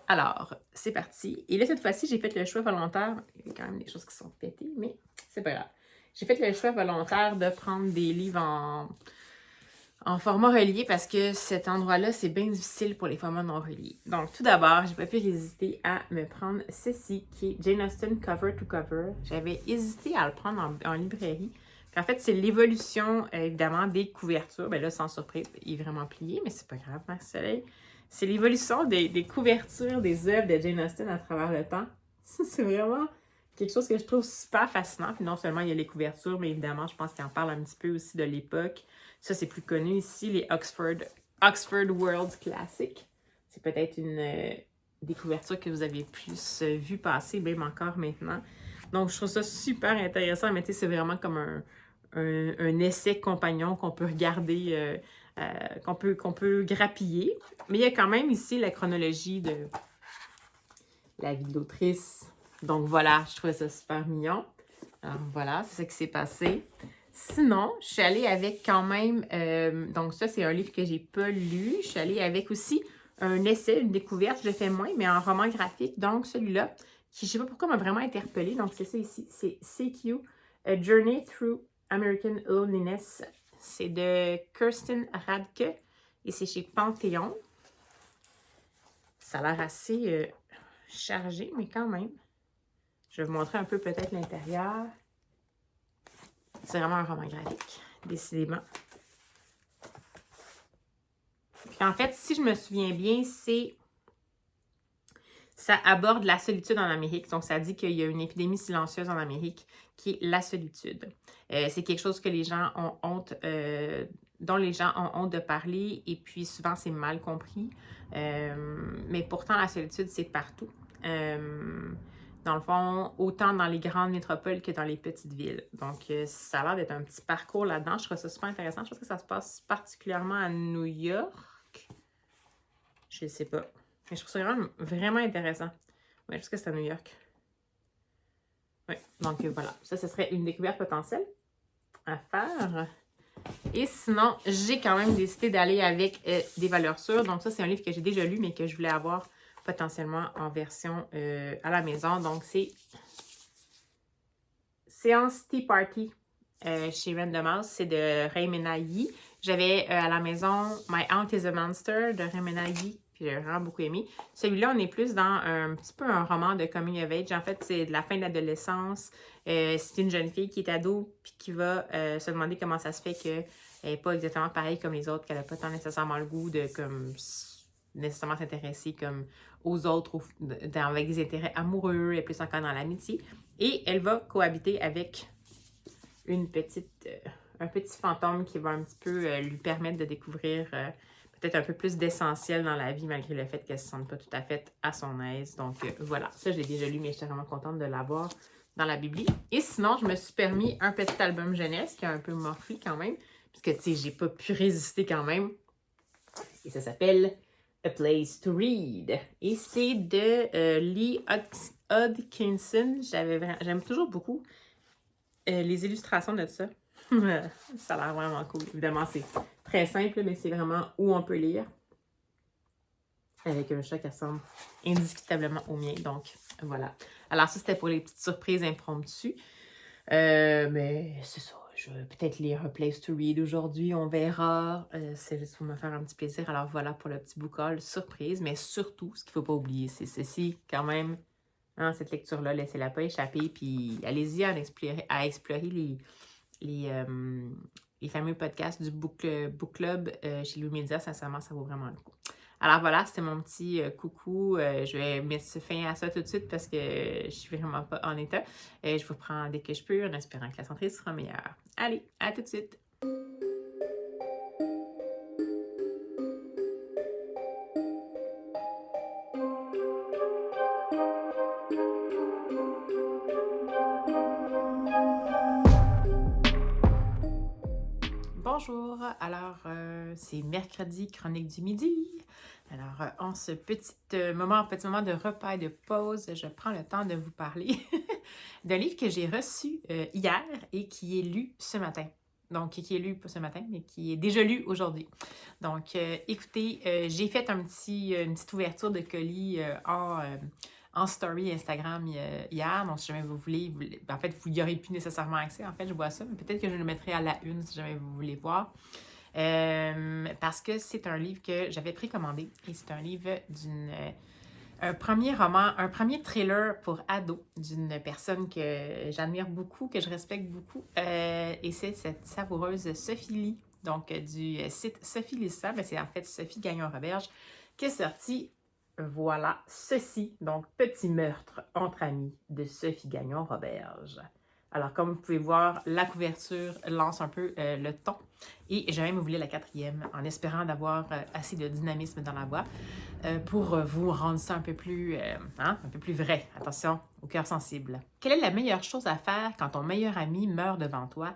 Alors, c'est parti. Et là, cette fois-ci, j'ai fait le choix volontaire. Il y a quand même des choses qui sont pétées, mais c'est pas grave. J'ai fait le choix volontaire de prendre des livres en format relié parce que cet endroit-là, c'est bien difficile pour les formats non reliés. Donc, tout d'abord, j'ai pas pu résister à me prendre ceci qui est Jane Austen Cover to Cover. J'avais hésité à le prendre en librairie. Puis en fait, c'est l'évolution, évidemment, des couvertures. Ben là, sans surprise, il est vraiment plié, mais c'est pas grave, Max-Soleil. C'est l'évolution des couvertures des œuvres de Jane Austen à travers le temps. C'est vraiment quelque chose que je trouve super fascinant. Puis non seulement il y a les couvertures, mais évidemment, je pense qu'il en parle un petit peu aussi de l'époque. Ça, c'est plus connu ici, les Oxford World Classic. C'est peut-être des couvertures que vous avez plus vues passer, même encore maintenant. Donc, je trouve ça super intéressant. Mais tu sais, c'est vraiment comme un essai compagnon qu'on peut regarder, qu'on peut grappiller. Mais il y a quand même ici la chronologie de la vie de l'autrice. Donc, voilà, je trouvais ça super mignon. Alors, voilà, c'est ce qui s'est passé. Sinon, je suis allée avec quand même, donc ça, c'est un livre que j'ai pas lu. Je suis allée avec aussi un essai, une découverte, je le fais moins, mais en roman graphique. Donc, celui-là, qui, je sais pas pourquoi, m'a vraiment interpellée. Donc, c'est ça ici, c'est CQ, A Journey Through American Loneliness. C'est de Kirsten Radke et c'est chez Panthéon. Ça a l'air assez chargé, mais quand même. Je vais vous montrer un peu peut-être l'intérieur. C'est vraiment un roman graphique, décidément. Puis en fait, si je me souviens bien, ça aborde la solitude en Amérique. Donc, ça dit qu'il y a une épidémie silencieuse en Amérique qui est la solitude. C'est quelque chose que les gens ont honte, dont les gens ont honte de parler et puis souvent, c'est mal compris. Mais pourtant, la solitude, c'est partout. Dans le fond, autant dans les grandes métropoles que dans les petites villes. Donc, ça a l'air d'être un petit parcours là-dedans. Je trouve ça super intéressant. Je pense que ça se passe particulièrement à New York. Je ne sais pas. Mais je trouve ça vraiment intéressant. Oui, je pense que c'est à New York. Oui, donc voilà. Ça, ce serait une découverte potentielle à faire. Et sinon, j'ai quand même décidé d'aller avec des valeurs sûres. Donc ça, c'est un livre que j'ai déjà lu, mais que je voulais avoir potentiellement en version à la maison. Donc, c'est Séance Tea Party chez Random House. C'est de Raymena Yee. J'avais à la maison My Aunt is a Monster de Raymena Yee. Puis j'ai vraiment beaucoup aimé. Celui-là, on est plus dans un petit peu un roman de coming of age. En fait, c'est de la fin de l'adolescence. C'est une jeune fille qui est ado puis qui va se demander comment ça se fait que Elle n'est pas exactement pareille comme les autres, qu'elle n'a pas tant nécessairement le goût de comme nécessairement s'intéresser comme aux autres avec des intérêts amoureux, elle est plus encore dans l'amitié. Et elle va cohabiter avec un petit fantôme qui va un petit peu lui permettre de découvrir peut-être un peu plus d'essentiel dans la vie, malgré le fait qu'elle ne se sente pas tout à fait à son aise. Donc voilà, ça je l'ai déjà lu, mais j'étais vraiment contente de l'avoir dans la Bibli. Et sinon, je me suis permis un petit album jeunesse qui a un peu morflé quand même, puisque tu sais, j'ai pas pu résister quand même. Et ça s'appelle A Place to Read. Et c'est de Lee Hodgkinson. J'aime toujours beaucoup les illustrations de ça. Ça a l'air vraiment cool. Évidemment, c'est très simple, mais c'est vraiment où on peut lire. Avec un chat qui ressemble indiscutablement au mien. Donc, voilà. Alors, ça, c'était pour les petites surprises impromptues. Mais c'est ça. Je vais peut-être lire A Place to Read aujourd'hui. On verra. C'est juste pour me faire un petit plaisir. Alors, voilà pour le petit book haul surprise. Mais surtout, ce qu'il ne faut pas oublier, c'est ceci, quand même. Hein, cette lecture-là, laissez-la pas échapper. Puis, allez-y à explorer les fameux podcasts du book club chez Louis Média. Sincèrement, ça vaut vraiment le coup. Alors voilà, c'était mon petit coucou. Je vais mettre fin à ça tout de suite parce que je suis vraiment pas en état. Je vous prends dès que je peux en espérant que la santé sera meilleure. Allez, à tout de suite! Bonjour, alors c'est mercredi, chronique du midi. Alors en ce petit moment de repas et de pause, je prends le temps de vous parler d'un livre que j'ai reçu hier et qui est lu ce matin. Donc, qui est lu pas ce matin, mais qui est déjà lu aujourd'hui. Donc, écoutez, j'ai fait une petite ouverture de colis en story Instagram hier. Donc, si jamais vous voulez, en fait, vous n'y aurez plus nécessairement accès. En fait, je vois ça, mais peut-être que je le mettrai à la une si jamais vous voulez voir. Parce que c'est un livre que j'avais précommandé et c'est un livre un premier roman, un premier thriller pour ados d'une personne que j'admire beaucoup, que je respecte beaucoup. Et c'est cette savoureuse Sophie Lee, donc du site Sophie Lissa. Ben, c'est en fait Sophie Gagnon-Roberge qui est sortie. Voilà, ceci, donc Petit meurtre entre amis de Sophie Gagnon-Roberge. Alors, comme vous pouvez voir, la couverture lance un peu le ton. Et j'ai même voulu la 4e en espérant d'avoir assez de dynamisme dans la voix pour vous rendre ça un peu plus vrai. Attention, au cœur sensible. Quelle est la meilleure chose à faire quand ton meilleur ami meurt devant toi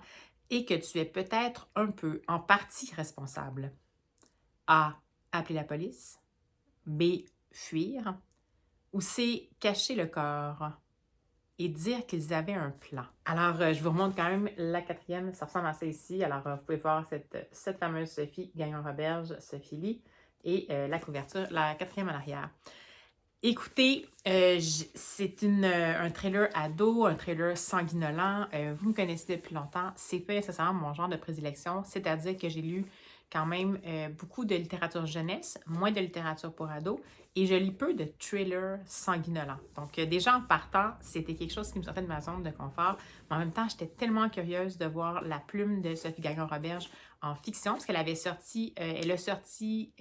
et que tu es peut-être un peu, en partie responsable? A. Appeler la police. B. Fuir. Ou C. Cacher le corps et dire qu'ils avaient un plan. Alors, je vous remonte quand même la 4e. Ça ressemble à ça ici. Alors, vous pouvez voir cette fameuse Sophie Gagnon-Roberge, Sophie Lee, et la couverture, la 4e en arrière. Écoutez, c'est un thriller ado, un thriller sanguinolent. Vous me connaissez depuis longtemps. C'est pas nécessairement mon genre de prédilection, c'est-à-dire que j'ai lu quand même beaucoup de littérature jeunesse, moins de littérature pour ados, et je lis peu de thrillers sanguinolents. Donc, déjà en partant, c'était quelque chose qui me sortait de ma zone de confort, mais en même temps, j'étais tellement curieuse de voir la plume de Sophie Gagnon-Roberge en fiction, parce qu'elle avait sorti, elle a sorti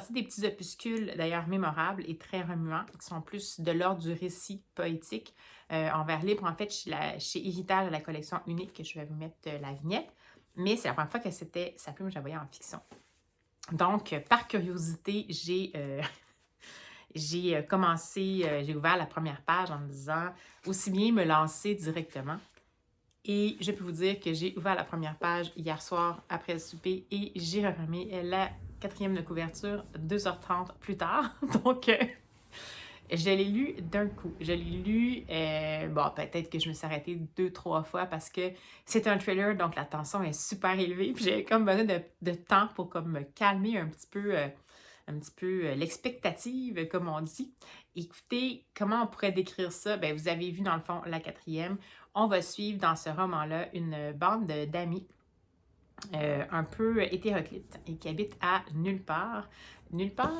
des petits opuscules, d'ailleurs mémorables et très remuants, qui sont plus de l'ordre du récit poétique en vers libre, en fait, chez Héritage, la collection unique, que je vais vous mettre la vignette. Mais c'est la première fois que c'était sa plume que je la voyais en fiction. Donc, par curiosité, j'ai ouvert la première page en me disant aussi bien me lancer directement. Et je peux vous dire que j'ai ouvert la première page hier soir après le souper et j'ai refermé la 4e de couverture 2h30 plus tard. Donc, je l'ai lu d'un coup. Je l'ai lu, peut-être que je me suis arrêtée 2-3 fois parce que c'est un thriller, donc la tension est super élevée. Puis j'avais comme besoin de temps pour comme me calmer un petit peu l'expectative, comme on dit. Écoutez, comment on pourrait décrire ça? Bien, vous avez vu dans le fond la 4e. On va suivre dans ce roman-là une bande d'amis un peu hétéroclites et qui habitent à nulle part. Nulle part?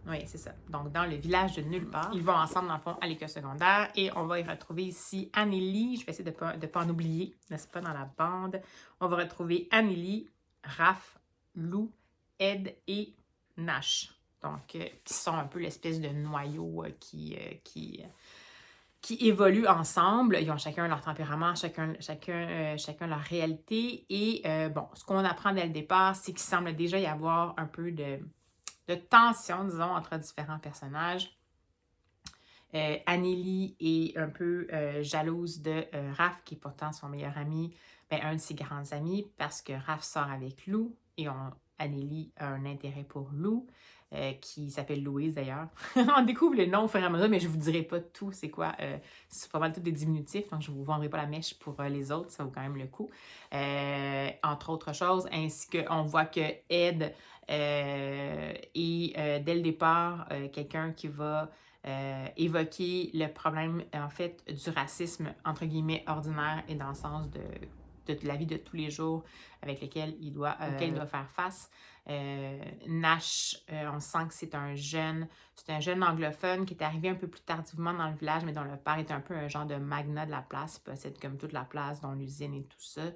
Oui, c'est ça. Donc, dans le village de nulle part. Ils vont ensemble, dans le fond, à l'école secondaire. Et on va y retrouver ici Anneli. Je vais essayer de pas en oublier, n'est-ce pas, dans la bande. On va retrouver Anneli, Raph, Lou, Ed et Nash. Donc, qui sont un peu l'espèce de noyau qui évoluent ensemble. Ils ont chacun leur tempérament, chacun leur réalité. Et bon, ce qu'on apprend dès le départ, c'est qu'il semble déjà y avoir un peu de tension, disons, entre différents personnages. Anneli est un peu jalouse de Raph, qui est pourtant son meilleur ami, un de ses grands amis, parce que Raph sort avec Lou et Anneli a un intérêt pour Lou, qui s'appelle Louise d'ailleurs. On découvre le nom au fur et à mesure, mais je ne vous dirai pas tout, c'est quoi. C'est pas mal tout des diminutifs, donc je ne vous vendrai pas la mèche pour les autres, ça vaut quand même le coup. Entre autres choses, ainsi qu'on voit que Ed est dès le départ quelqu'un qui va évoquer le problème, en fait, du racisme, entre guillemets, ordinaire et dans le sens de la vie de tous les jours auquel il doit faire face. Nash, on sent que c'est un jeune anglophone qui est arrivé un peu plus tardivement dans le village, mais dont le père est un peu un genre de magnat de la place, il possède comme toute la place, dont l'usine et tout ça.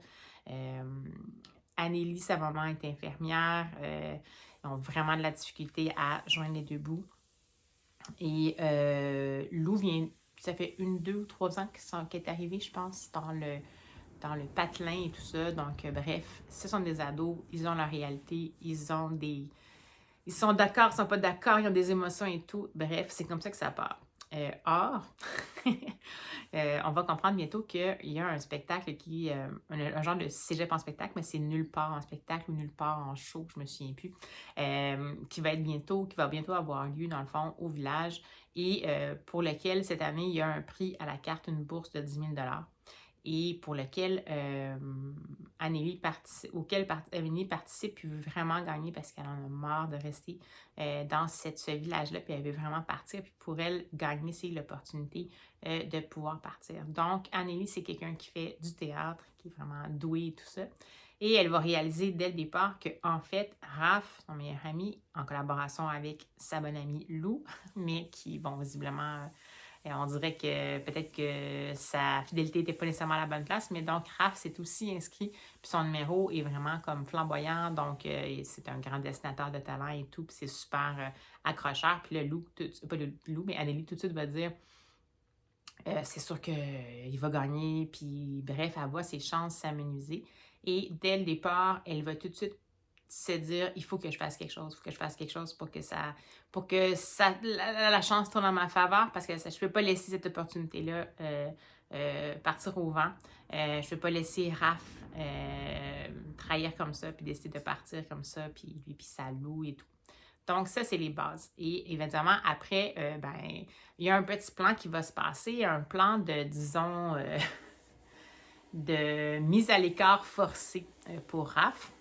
Anneli, sa maman, est infirmière. Ils ont vraiment de la difficulté à joindre les deux bouts. Et Lou ça fait 1, 2 ou 3 ans qu'elle est arrivée, je pense, dans le patelin et tout ça. Donc, bref, ce sont des ados, ils ont leur réalité, ils sont d'accord, ils sont pas d'accord, ils ont des émotions et tout. Bref, c'est comme ça que ça part. Or, on va comprendre bientôt qu'il y a un spectacle un genre de cégep en spectacle, mais c'est nulle part en spectacle ou nulle part en show, je me souviens plus, qui va bientôt avoir lieu, dans le fond, au village, et pour lequel, cette année, il y a un prix à la carte, une bourse de 10 000 $. Et pour lequel Anneli participe puis veut vraiment gagner parce qu'elle en a marre de rester dans ce village-là, puis elle veut vraiment partir, puis pour elle, gagner, c'est l'opportunité de pouvoir partir. Donc, Anneli, c'est quelqu'un qui fait du théâtre, qui est vraiment doué et tout ça. Et elle va réaliser dès le départ qu'en fait, Raph, son meilleur ami, en collaboration avec sa bonne amie Lou, mais qui, bon, visiblement... on dirait que peut-être que sa fidélité n'était pas nécessairement à la bonne place, mais donc Raph s'est aussi inscrit, puis son numéro est vraiment comme flamboyant, donc c'est un grand dessinateur de talent et tout, puis c'est super accrocheur, puis mais Anneli tout de suite va dire c'est sûr qu'il va gagner, puis bref, elle voit ses chances s'amenuiser, et dès le départ, elle va tout de suite se dire il faut que je fasse quelque chose, pour que la chance tourne en ma faveur, parce que je ne peux pas laisser cette opportunité-là partir au vent. Je ne peux pas laisser Raph trahir comme ça, puis décider de partir comme ça, puis lui, puis ça loue et tout. Donc, ça, c'est les bases. Et évidemment, après, il y a un petit plan qui va se passer, un plan de, disons, de mise à l'écart forcée pour Raph.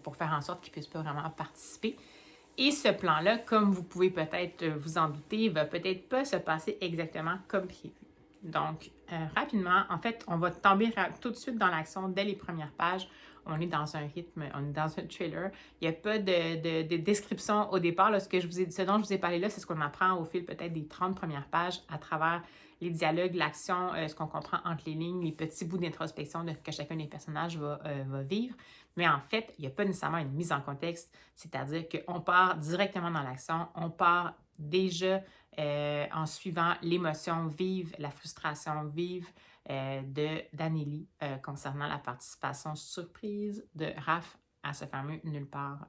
Pour faire en sorte qu'il ne puisse pas vraiment participer. Et ce plan-là, comme vous pouvez peut-être vous en douter, va peut-être pas se passer exactement comme prévu. Donc, rapidement, en fait, on va tomber tout de suite dans l'action dès les premières pages. On est dans un rythme, on est dans un thriller. Il n'y a pas de description au départ. Là, ce dont je vous ai parlé là, c'est ce qu'on apprend au fil peut-être des 30 premières pages à travers les dialogues, l'action, ce qu'on comprend entre les lignes, les petits bouts d'introspection que chacun des personnages va vivre. Mais en fait, il n'y a pas nécessairement une mise en contexte, c'est-à-dire qu'on part directement dans l'action, on part déjà en suivant l'émotion vive, la frustration vive d'Anneli concernant la participation surprise de Raph à ce fameux nulle part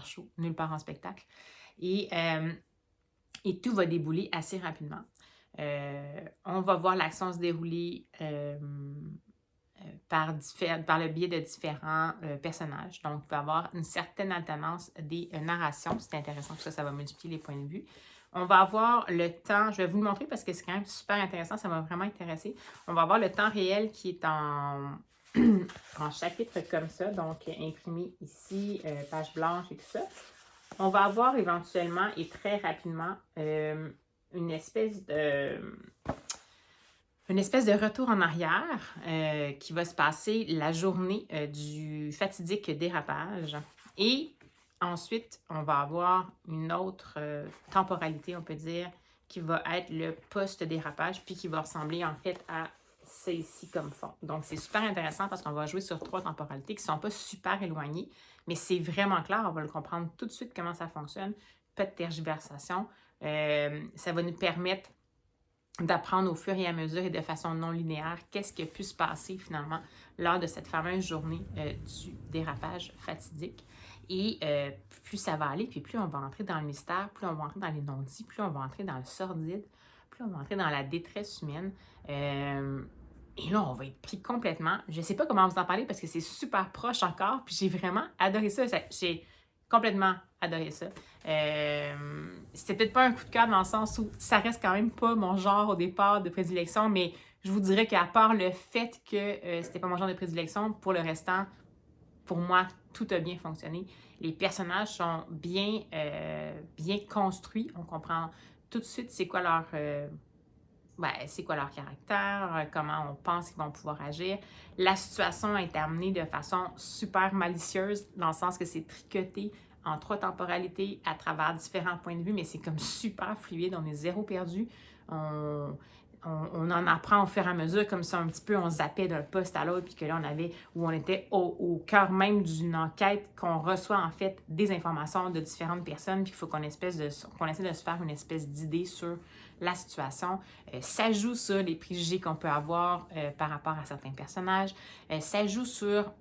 show, nulle part en spectacle. Et tout va débouler assez rapidement. On va voir l'action se dérouler par le biais de différents personnages. Donc, il va y avoir une certaine alternance des narrations. C'est intéressant, tout ça, ça va multiplier les points de vue. On va avoir le temps, je vais vous le montrer parce que c'est quand même super intéressant, ça m'a vraiment intéressé. On va avoir le temps réel qui est en chapitre comme ça, donc imprimé ici, page blanche et tout ça. On va avoir éventuellement et très rapidement une espèce de retour en arrière qui va se passer la journée du fatidique dérapage. Et ensuite, on va avoir une autre temporalité, on peut dire, qui va être le post-dérapage, puis qui va ressembler en fait à ça ici comme fond. Donc, c'est super intéressant parce qu'on va jouer sur 3 temporalités qui ne sont pas super éloignées, mais c'est vraiment clair, on va le comprendre tout de suite comment ça fonctionne, pas de tergiversation. Ça va nous permettre d'apprendre au fur et à mesure et de façon non linéaire qu'est-ce qui a pu se passer finalement lors de cette fameuse journée du dérapage fatidique. Et plus ça va aller, puis plus on va entrer dans le mystère, plus on va entrer dans les non-dits, plus on va entrer dans le sordide, plus on va entrer dans la détresse humaine. Et là, on va être pris complètement. Je ne sais pas comment vous en parler parce que c'est super proche encore, puis j'ai vraiment adoré ça. J'ai complètement adoré ça. C'était peut-être pas un coup de cœur dans le sens où ça reste quand même pas mon genre au départ de prédilection, mais je vous dirais qu'à part le fait que c'était pas mon genre de prédilection, pour le restant, pour moi, tout a bien fonctionné. Les personnages sont bien construits. On comprend tout de suite c'est quoi leur caractère, comment on pense qu'ils vont pouvoir agir. La situation est amenée de façon super malicieuse, dans le sens que c'est tricoté en 3 temporalités à travers différents points de vue, mais c'est comme super fluide, on est zéro perdu. On en apprend au fur et à mesure, comme ça un petit peu on zappait d'un poste à l'autre, puis que là on était au cœur même d'une enquête, qu'on reçoit en fait des informations de différentes personnes, puis qu'il faut qu'on essaie de se faire une espèce d'idée sur la situation. Ça joue sur les préjugés qu'on peut avoir par rapport à certains personnages. Ça joue sur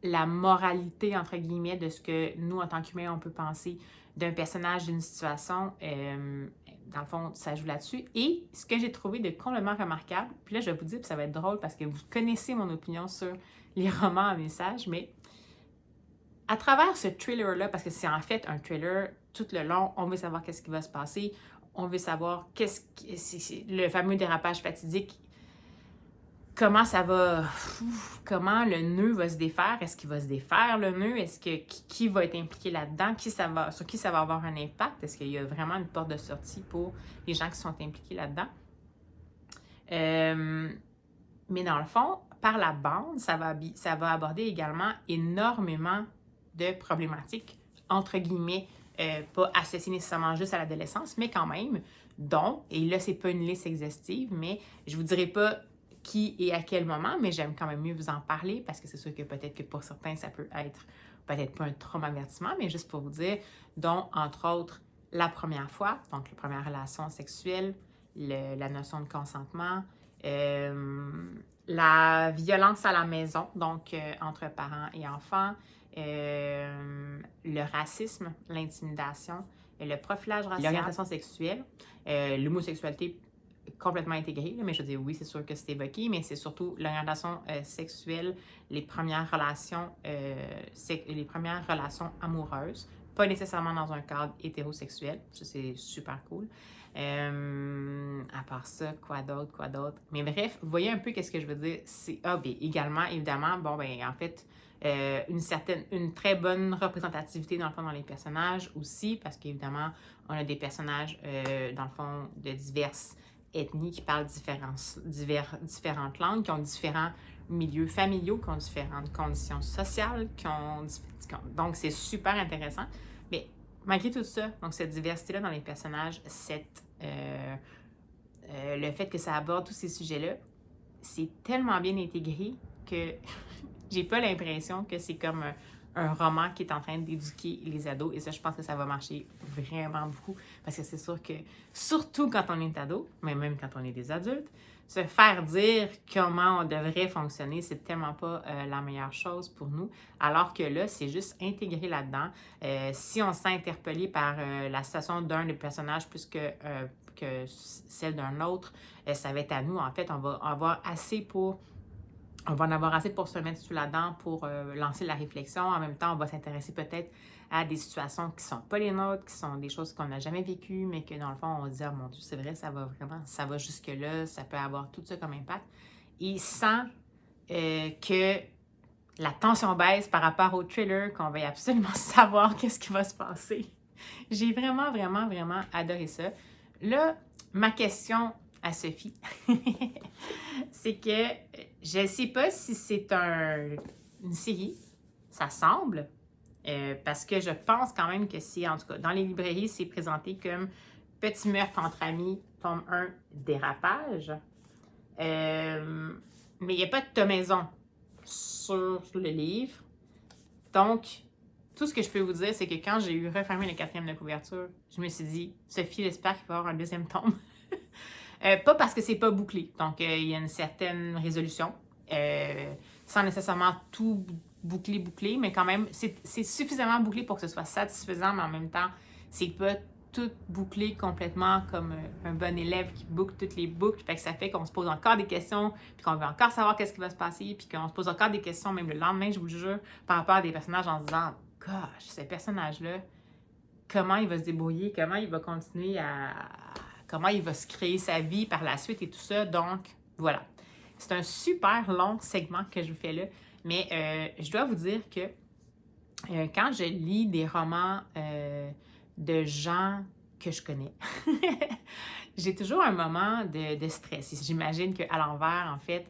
la moralité, entre guillemets, de ce que nous, en tant qu'humains, on peut penser d'un personnage, d'une situation. Dans le fond, ça joue là-dessus. Et ce que j'ai trouvé de complètement remarquable, puis là, je vais vous dire, puis ça va être drôle parce que vous connaissez mon opinion sur les romans à message, mais à travers ce thriller-là, parce que c'est en fait un thriller tout le long, on veut savoir qu'est-ce qui va se passer, on veut savoir le fameux dérapage fatidique, comment ça va, comment le nœud va se défaire, est-ce qu'il va se défaire le nœud, est-ce que qui va être impliqué là-dedans, sur qui ça va avoir un impact, est-ce qu'il y a vraiment une porte de sortie pour les gens qui sont impliqués là-dedans. Mais dans le fond, par la bande, ça va aborder également énormément de problématiques, entre guillemets, pas associées nécessairement juste à l'adolescence, mais quand même, dont, et là, c'est pas une liste exhaustive, mais je vous dirai pas qui et à quel moment, mais j'aime quand même mieux vous en parler parce que c'est sûr que peut-être que pour certains, ça peut être peut-être pas un traumavertissement, mais juste pour vous dire, dont, entre autres, la première fois, donc la première relation sexuelle, la notion de consentement, la violence à la maison, donc entre parents et enfants, le racisme, l'intimidation, le profilage racial, l'orientation sexuelle, l'homosexualité complètement intégrée, mais je veux dire, oui, c'est sûr que c'est évoqué, mais c'est surtout l'orientation sexuelle, les premières relations amoureuses, pas nécessairement dans un cadre hétérosexuel, ça c'est super cool. À part ça, quoi d'autre? Mais bref, vous voyez un peu qu'est-ce que je veux dire. C'est bien, également, évidemment, en fait, une très bonne représentativité, dans le fond, dans les personnages aussi, parce qu'évidemment, on a des personnages, dans le fond, de diverses ethnies qui parlent différentes langues, qui ont différents milieux familiaux, qui ont différentes conditions sociales, donc c'est super intéressant. Mais malgré tout ça, donc cette diversité-là dans les personnages, le fait que ça aborde tous ces sujets-là, c'est tellement bien intégré que j'ai pas l'impression que c'est comme un roman qui est en train d'éduquer les ados. Et ça, je pense que ça va marcher vraiment beaucoup. Parce que c'est sûr que, surtout quand on est ado, mais même quand on est des adultes, se faire dire comment on devrait fonctionner, c'est tellement pas la meilleure chose pour nous. Alors que là, c'est juste intégré là-dedans. Si on se sent interpellé par la situation d'un des personnages plus que celle d'un autre, ça va être à nous. En fait, on va en avoir assez pour se mettre tout là-dedans pour lancer la réflexion. En même temps, on va s'intéresser peut-être à des situations qui ne sont pas les nôtres, qui sont des choses qu'on n'a jamais vécues, mais que dans le fond, on va se dire, oh mon Dieu, c'est vrai, ça va jusque-là, ça peut avoir tout ça comme impact. Et sans que la tension baisse par rapport au thriller, qu'on veuille absolument savoir qu'est-ce qui va se passer. J'ai vraiment, vraiment, vraiment adoré ça. Là, ma question à Sophie, c'est que je ne sais pas si c'est une série, ça semble, Parce que je pense quand même que c'est, en tout cas, dans les librairies, c'est présenté comme Petit meurtre entre amis, tome 1, dérapage. Mais il n'y a pas de tomaison sur le livre. Donc, tout ce que je peux vous dire, c'est que quand j'ai eu refermé le 4e de couverture, je me suis dit, Sophie, j'espère qu'il va y avoir un 2e tome. Pas parce que c'est pas bouclé. Donc, il y a une certaine résolution. Sans nécessairement tout bouclé, mais quand même, c'est suffisamment bouclé pour que ce soit satisfaisant, mais en même temps, c'est pas tout bouclé complètement comme un bon élève qui boucle toutes les boucles. Fait que ça fait qu'on se pose encore des questions, puis qu'on veut encore savoir qu'est-ce qui va se passer, puis qu'on se pose encore des questions, même le lendemain, je vous le jure, par rapport à des personnages en se disant « Gosh, ce personnage-là, comment il va se débrouiller, comment il va continuer comment il va se créer sa vie par la suite et tout ça. » Donc, voilà. C'est un super long segment que je vous fais là, mais je dois vous dire que quand je lis des romans de gens que je connais, j'ai toujours un moment de stress. J'imagine qu'à l'envers, en fait,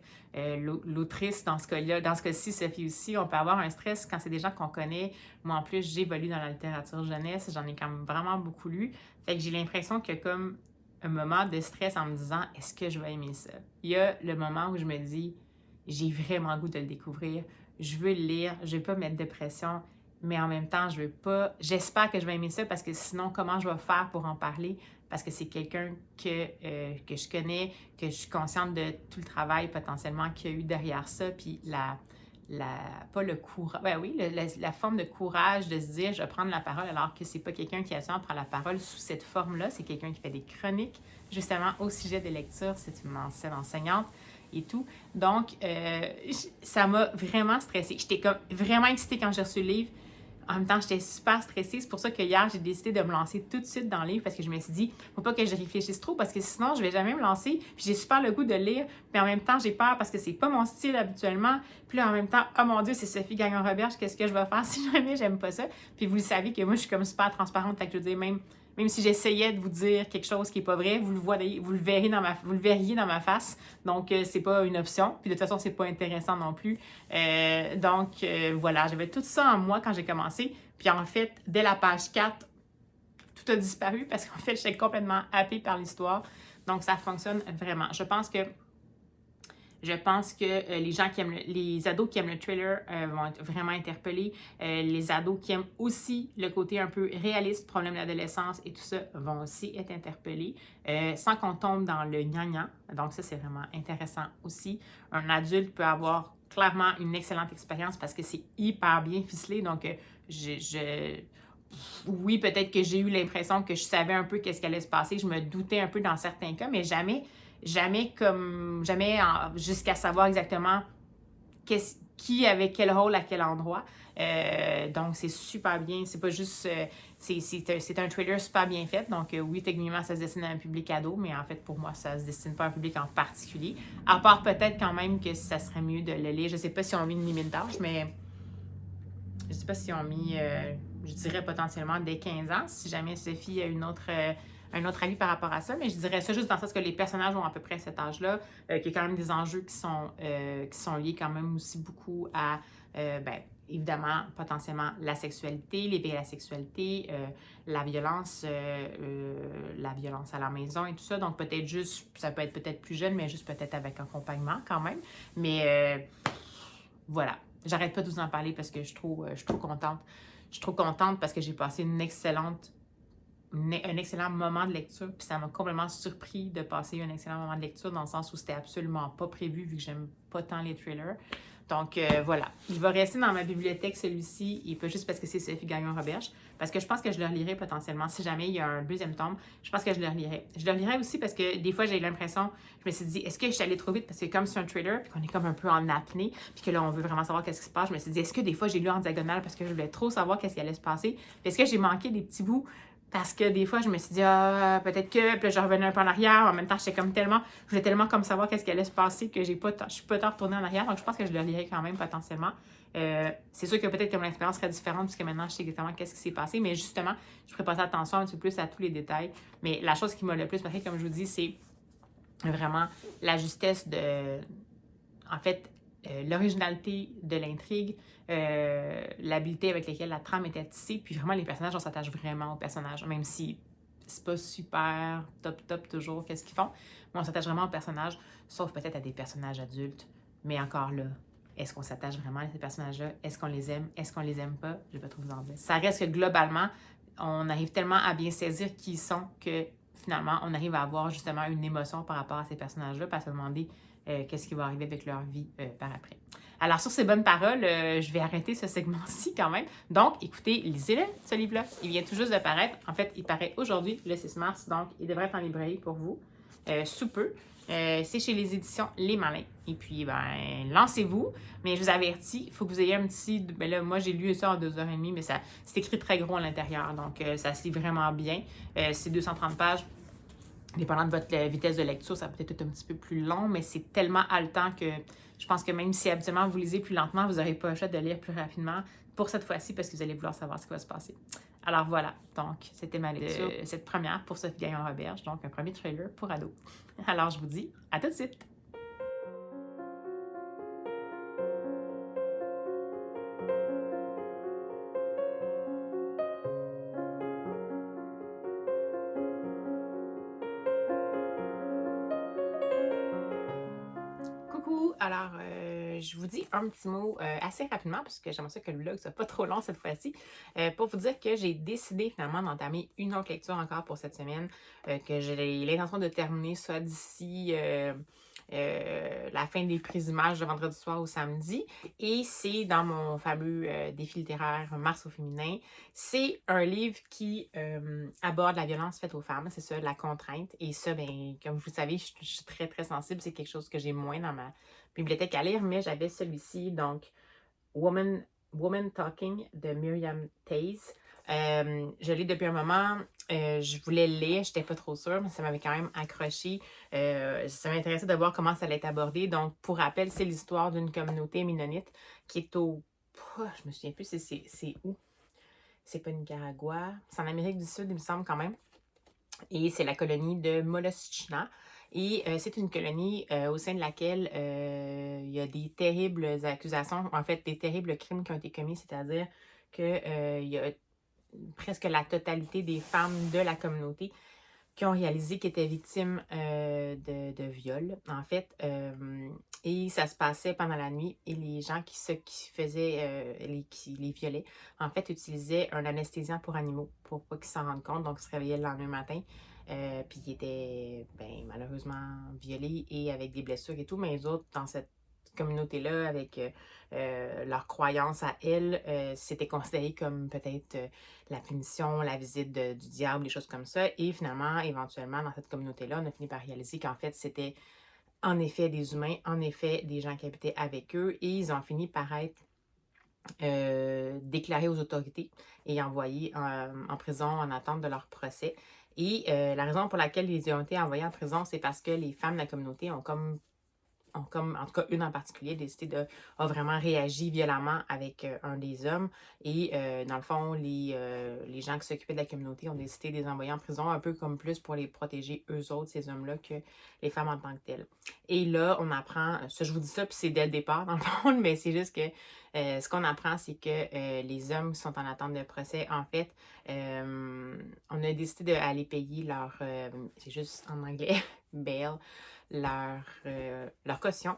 l'autrice, dans ce cas-ci, Sophie aussi, on peut avoir un stress quand c'est des gens qu'on connaît. Moi, en plus, j'évolue dans la littérature jeunesse, j'en ai quand même vraiment beaucoup lu. Fait que j'ai l'impression que comme un moment de stress en me disant « Est-ce que je vais aimer ça? » Il y a le moment où je me dis « J'ai vraiment le goût de le découvrir, je veux le lire, je ne vais pas me mettre de pression, mais en même temps, j'espère que je vais aimer ça parce que sinon, comment je vais faire pour en parler? Parce que c'est quelqu'un que je connais, que je suis consciente de tout le travail potentiellement qu'il y a eu derrière ça, puis pas le courage, ben oui, la forme de courage de se dire je vais prendre la parole alors que c'est pas quelqu'un qui prend la parole sous cette forme-là, c'est quelqu'un qui fait des chroniques justement au sujet des lectures, c'est une ancienne enseignante et tout. Donc, ça m'a vraiment stressée. J'étais comme vraiment excitée quand j'ai reçu le livre. En même temps, j'étais super stressée. C'est pour ça que hier, j'ai décidé de me lancer tout de suite dans le livre parce que je me suis dit, faut pas que je réfléchisse trop parce que sinon, je vais jamais me lancer. Puis j'ai super le goût de lire. Puis en même temps, j'ai peur parce que c'est pas mon style habituellement. Puis là, en même temps, oh mon Dieu, c'est Sophie Gagnon-Roberge, qu'est-ce que je vais faire si jamais j'aime pas ça? Puis vous le savez que moi, je suis comme super transparente. Fait que je veux dire, même si j'essayais de vous dire quelque chose qui n'est pas vrai, vous le verriez dans ma face. Donc, c'est pas une option. Puis de toute façon, c'est pas intéressant non plus. Donc, voilà, j'avais tout ça en moi quand j'ai commencé. Puis en fait, dès la page 4, tout a disparu parce qu'en fait, j'étais complètement happée par l'histoire. Donc, ça fonctionne vraiment. Je pense que les gens qui aiment les ados qui aiment le thriller vont être vraiment interpellés. Les ados qui aiment aussi le côté un peu réaliste, problème d'adolescence et tout ça, vont aussi être interpellés, sans qu'on tombe dans le gnangnan. Donc ça, c'est vraiment intéressant aussi. Un adulte peut avoir clairement une excellente expérience parce que c'est hyper bien ficelé. Donc, oui, peut-être que j'ai eu l'impression que je savais un peu qu'est-ce qui allait se passer. Je me doutais un peu dans certains cas, mais jamais jusqu'à savoir exactement qui avait quel rôle à quel endroit. Donc, c'est super bien. C'est pas juste... c'est un thriller super bien fait. Donc, oui, techniquement, ça se destine à un public ado, mais en fait, pour moi, ça se destine pas à un public en particulier. À part peut-être quand même que ça serait mieux de le lire. Je sais pas si on a mis une limite d'âge, mais je sais pas si on mis, je dirais potentiellement dès 15 ans, si jamais Sophie a un autre avis par rapport à ça, mais je dirais ça juste dans le sens que les personnages ont à peu près cet âge-là, qu'il y a quand même des enjeux qui sont liés quand même aussi beaucoup à, évidemment, potentiellement la sexualité, l'éveil à la sexualité, la violence à la maison et tout ça. Donc peut-être juste, ça peut être peut-être plus jeune, mais juste peut-être avec accompagnement quand même. Mais voilà, j'arrête pas de vous en parler parce que je suis trop contente. Je suis trop contente parce que j'ai passé un excellent moment de lecture, puis ça m'a complètement surpris de passer un excellent moment de lecture dans le sens où c'était absolument pas prévu vu que j'aime pas tant les thrillers. Donc voilà, il va rester dans ma bibliothèque celui-ci, et pas juste parce que c'est Sophie Gagnon-Roberge, parce que je pense que je le relirai potentiellement si jamais il y a un 2e tome, je pense que je le relirai. Je le relirai aussi parce que des fois j'ai l'impression, je me suis dit, est-ce que je suis allée trop vite parce que comme c'est un thriller, puis qu'on est comme un peu en apnée, puis que là on veut vraiment savoir qu'est-ce qui se passe, je me suis dit, est-ce que des fois j'ai lu en diagonale parce que je voulais trop savoir qu'est-ce qui allait se passer, puis est-ce que j'ai manqué des petits bouts parce que des fois, je me suis dit, peut-être que, puis là, je revenais un peu en arrière. En même temps, je voulais tellement comme savoir qu'est-ce qui allait se passer que je suis pas tant retournée en arrière. Donc, je pense que je le lirai quand même potentiellement. C'est sûr que peut-être que mon expérience serait différente puisque maintenant, je sais exactement qu'est-ce qui s'est passé. Mais justement, je ferai passer attention un petit peu plus à tous les détails. Mais la chose qui m'a le plus marqué, comme je vous dis, c'est vraiment la justesse de... En fait, l'originalité de l'intrigue, l'habileté avec laquelle la trame était tissée, puis vraiment les personnages, on s'attache vraiment aux personnages, même si c'est pas super top toujours qu'est-ce qu'ils font, mais on s'attache vraiment aux personnages, sauf peut-être à des personnages adultes, mais encore là, est-ce qu'on s'attache vraiment à ces personnages-là? Est-ce qu'on les aime? Est-ce qu'on les aime pas? Je vais pas trop vous en dire. Ça reste que globalement, on arrive tellement à bien saisir qui ils sont que finalement, on arrive à avoir justement une émotion par rapport à ces personnages-là, puis à se demander qu'est-ce qui va arriver avec leur vie par après. Alors, sur ces bonnes paroles, je vais arrêter ce segment-ci quand même. Donc, écoutez, lisez-le, ce livre-là. Il vient tout juste de paraître. En fait, il paraît aujourd'hui, le 6 mars, donc il devrait être en librairie pour vous sous peu. C'est chez les éditions Les Malins. Et puis, ben, lancez-vous. Mais je vous avertis, il faut que vous ayez un petit... Ben là, moi, j'ai lu ça en 2h30, mais c'est écrit très gros à l'intérieur. Donc, ça se lit vraiment bien. C'est 230 pages. Dépendant de votre vitesse de lecture, ça peut être un petit peu plus long, mais c'est tellement haletant que je pense que même si habituellement vous lisez plus lentement, vous n'aurez pas le choix de lire plus rapidement pour cette fois-ci parce que vous allez vouloir savoir ce qui va se passer. Alors voilà, donc c'était ma lecture, cette première pour Sophie Gagnon-Roberge, donc un premier trailer pour ados. Alors je vous dis à tout de suite! Coucou! Alors, je vous dis un petit mot assez rapidement, parce que j'aimerais ça que le vlog soit pas trop long cette fois-ci, pour vous dire que j'ai décidé finalement d'entamer une autre lecture encore pour cette semaine, que j'ai l'intention de terminer soit d'ici la fin des prises d'images de vendredi soir au samedi, et c'est dans mon fameux défi littéraire Mars au féminin. C'est un livre qui aborde la violence faite aux femmes, c'est ça, la contrainte. Et ça, ben, comme vous le savez, je suis très, très sensible. C'est quelque chose que j'ai moins dans ma bibliothèque à lire, mais j'avais celui-ci, donc Woman Talking de Miriam Taze. Je l'ai depuis un moment. Je voulais le lire, je n'étais pas trop sûre, mais ça m'avait quand même accroché. Ça m'intéressait de voir comment ça allait être abordé. Donc, pour rappel, c'est l'histoire d'une communauté ménonite qui est au... Oh, je me souviens plus, c'est où? C'est pas Nicaragua. C'est en Amérique du Sud, il me semble quand même. Et c'est la colonie de Molochina. Et c'est une colonie au sein de laquelle il y a des terribles accusations, en fait, des terribles crimes qui ont été commis, c'est-à-dire qu'il y a presque la totalité des femmes de la communauté qui ont réalisé qu'ils étaient victimes de viol, en fait. Et ça se passait pendant la nuit et les gens qui faisaient, qui les violaient, en fait, utilisaient un anesthésiant pour animaux pour pas qu'ils s'en rendent compte. Donc, ils se réveillaient le lendemain matin, puis ils étaient ben, malheureusement violés et avec des blessures et tout. Mais les autres, dans cette communauté-là, avec leurs croyances à elles, c'était considéré comme peut-être la punition, la visite du diable, des choses comme ça. Et finalement, éventuellement, dans cette communauté-là, on a fini par réaliser qu'en fait, c'était en effet des humains, en effet des gens qui habitaient avec eux. Et ils ont fini par être déclarés aux autorités et envoyés en prison en attente de leur procès. Et la raison pour laquelle ils ont été envoyés en prison, c'est parce que les femmes de la communauté ont comme, en tout cas une en particulier, a vraiment réagi violemment avec un des hommes. Et dans le fond, les gens qui s'occupaient de la communauté ont décidé de les envoyer en prison, un peu comme plus pour les protéger eux autres, ces hommes-là, que les femmes en tant que telles. Et là, on apprend, ça je vous dis ça, puis c'est dès le départ dans le fond, mais c'est juste que ce qu'on apprend, c'est que les hommes qui sont en attente de procès, en fait, on a décidé d'aller payer leur, c'est juste en anglais, bail, leur caution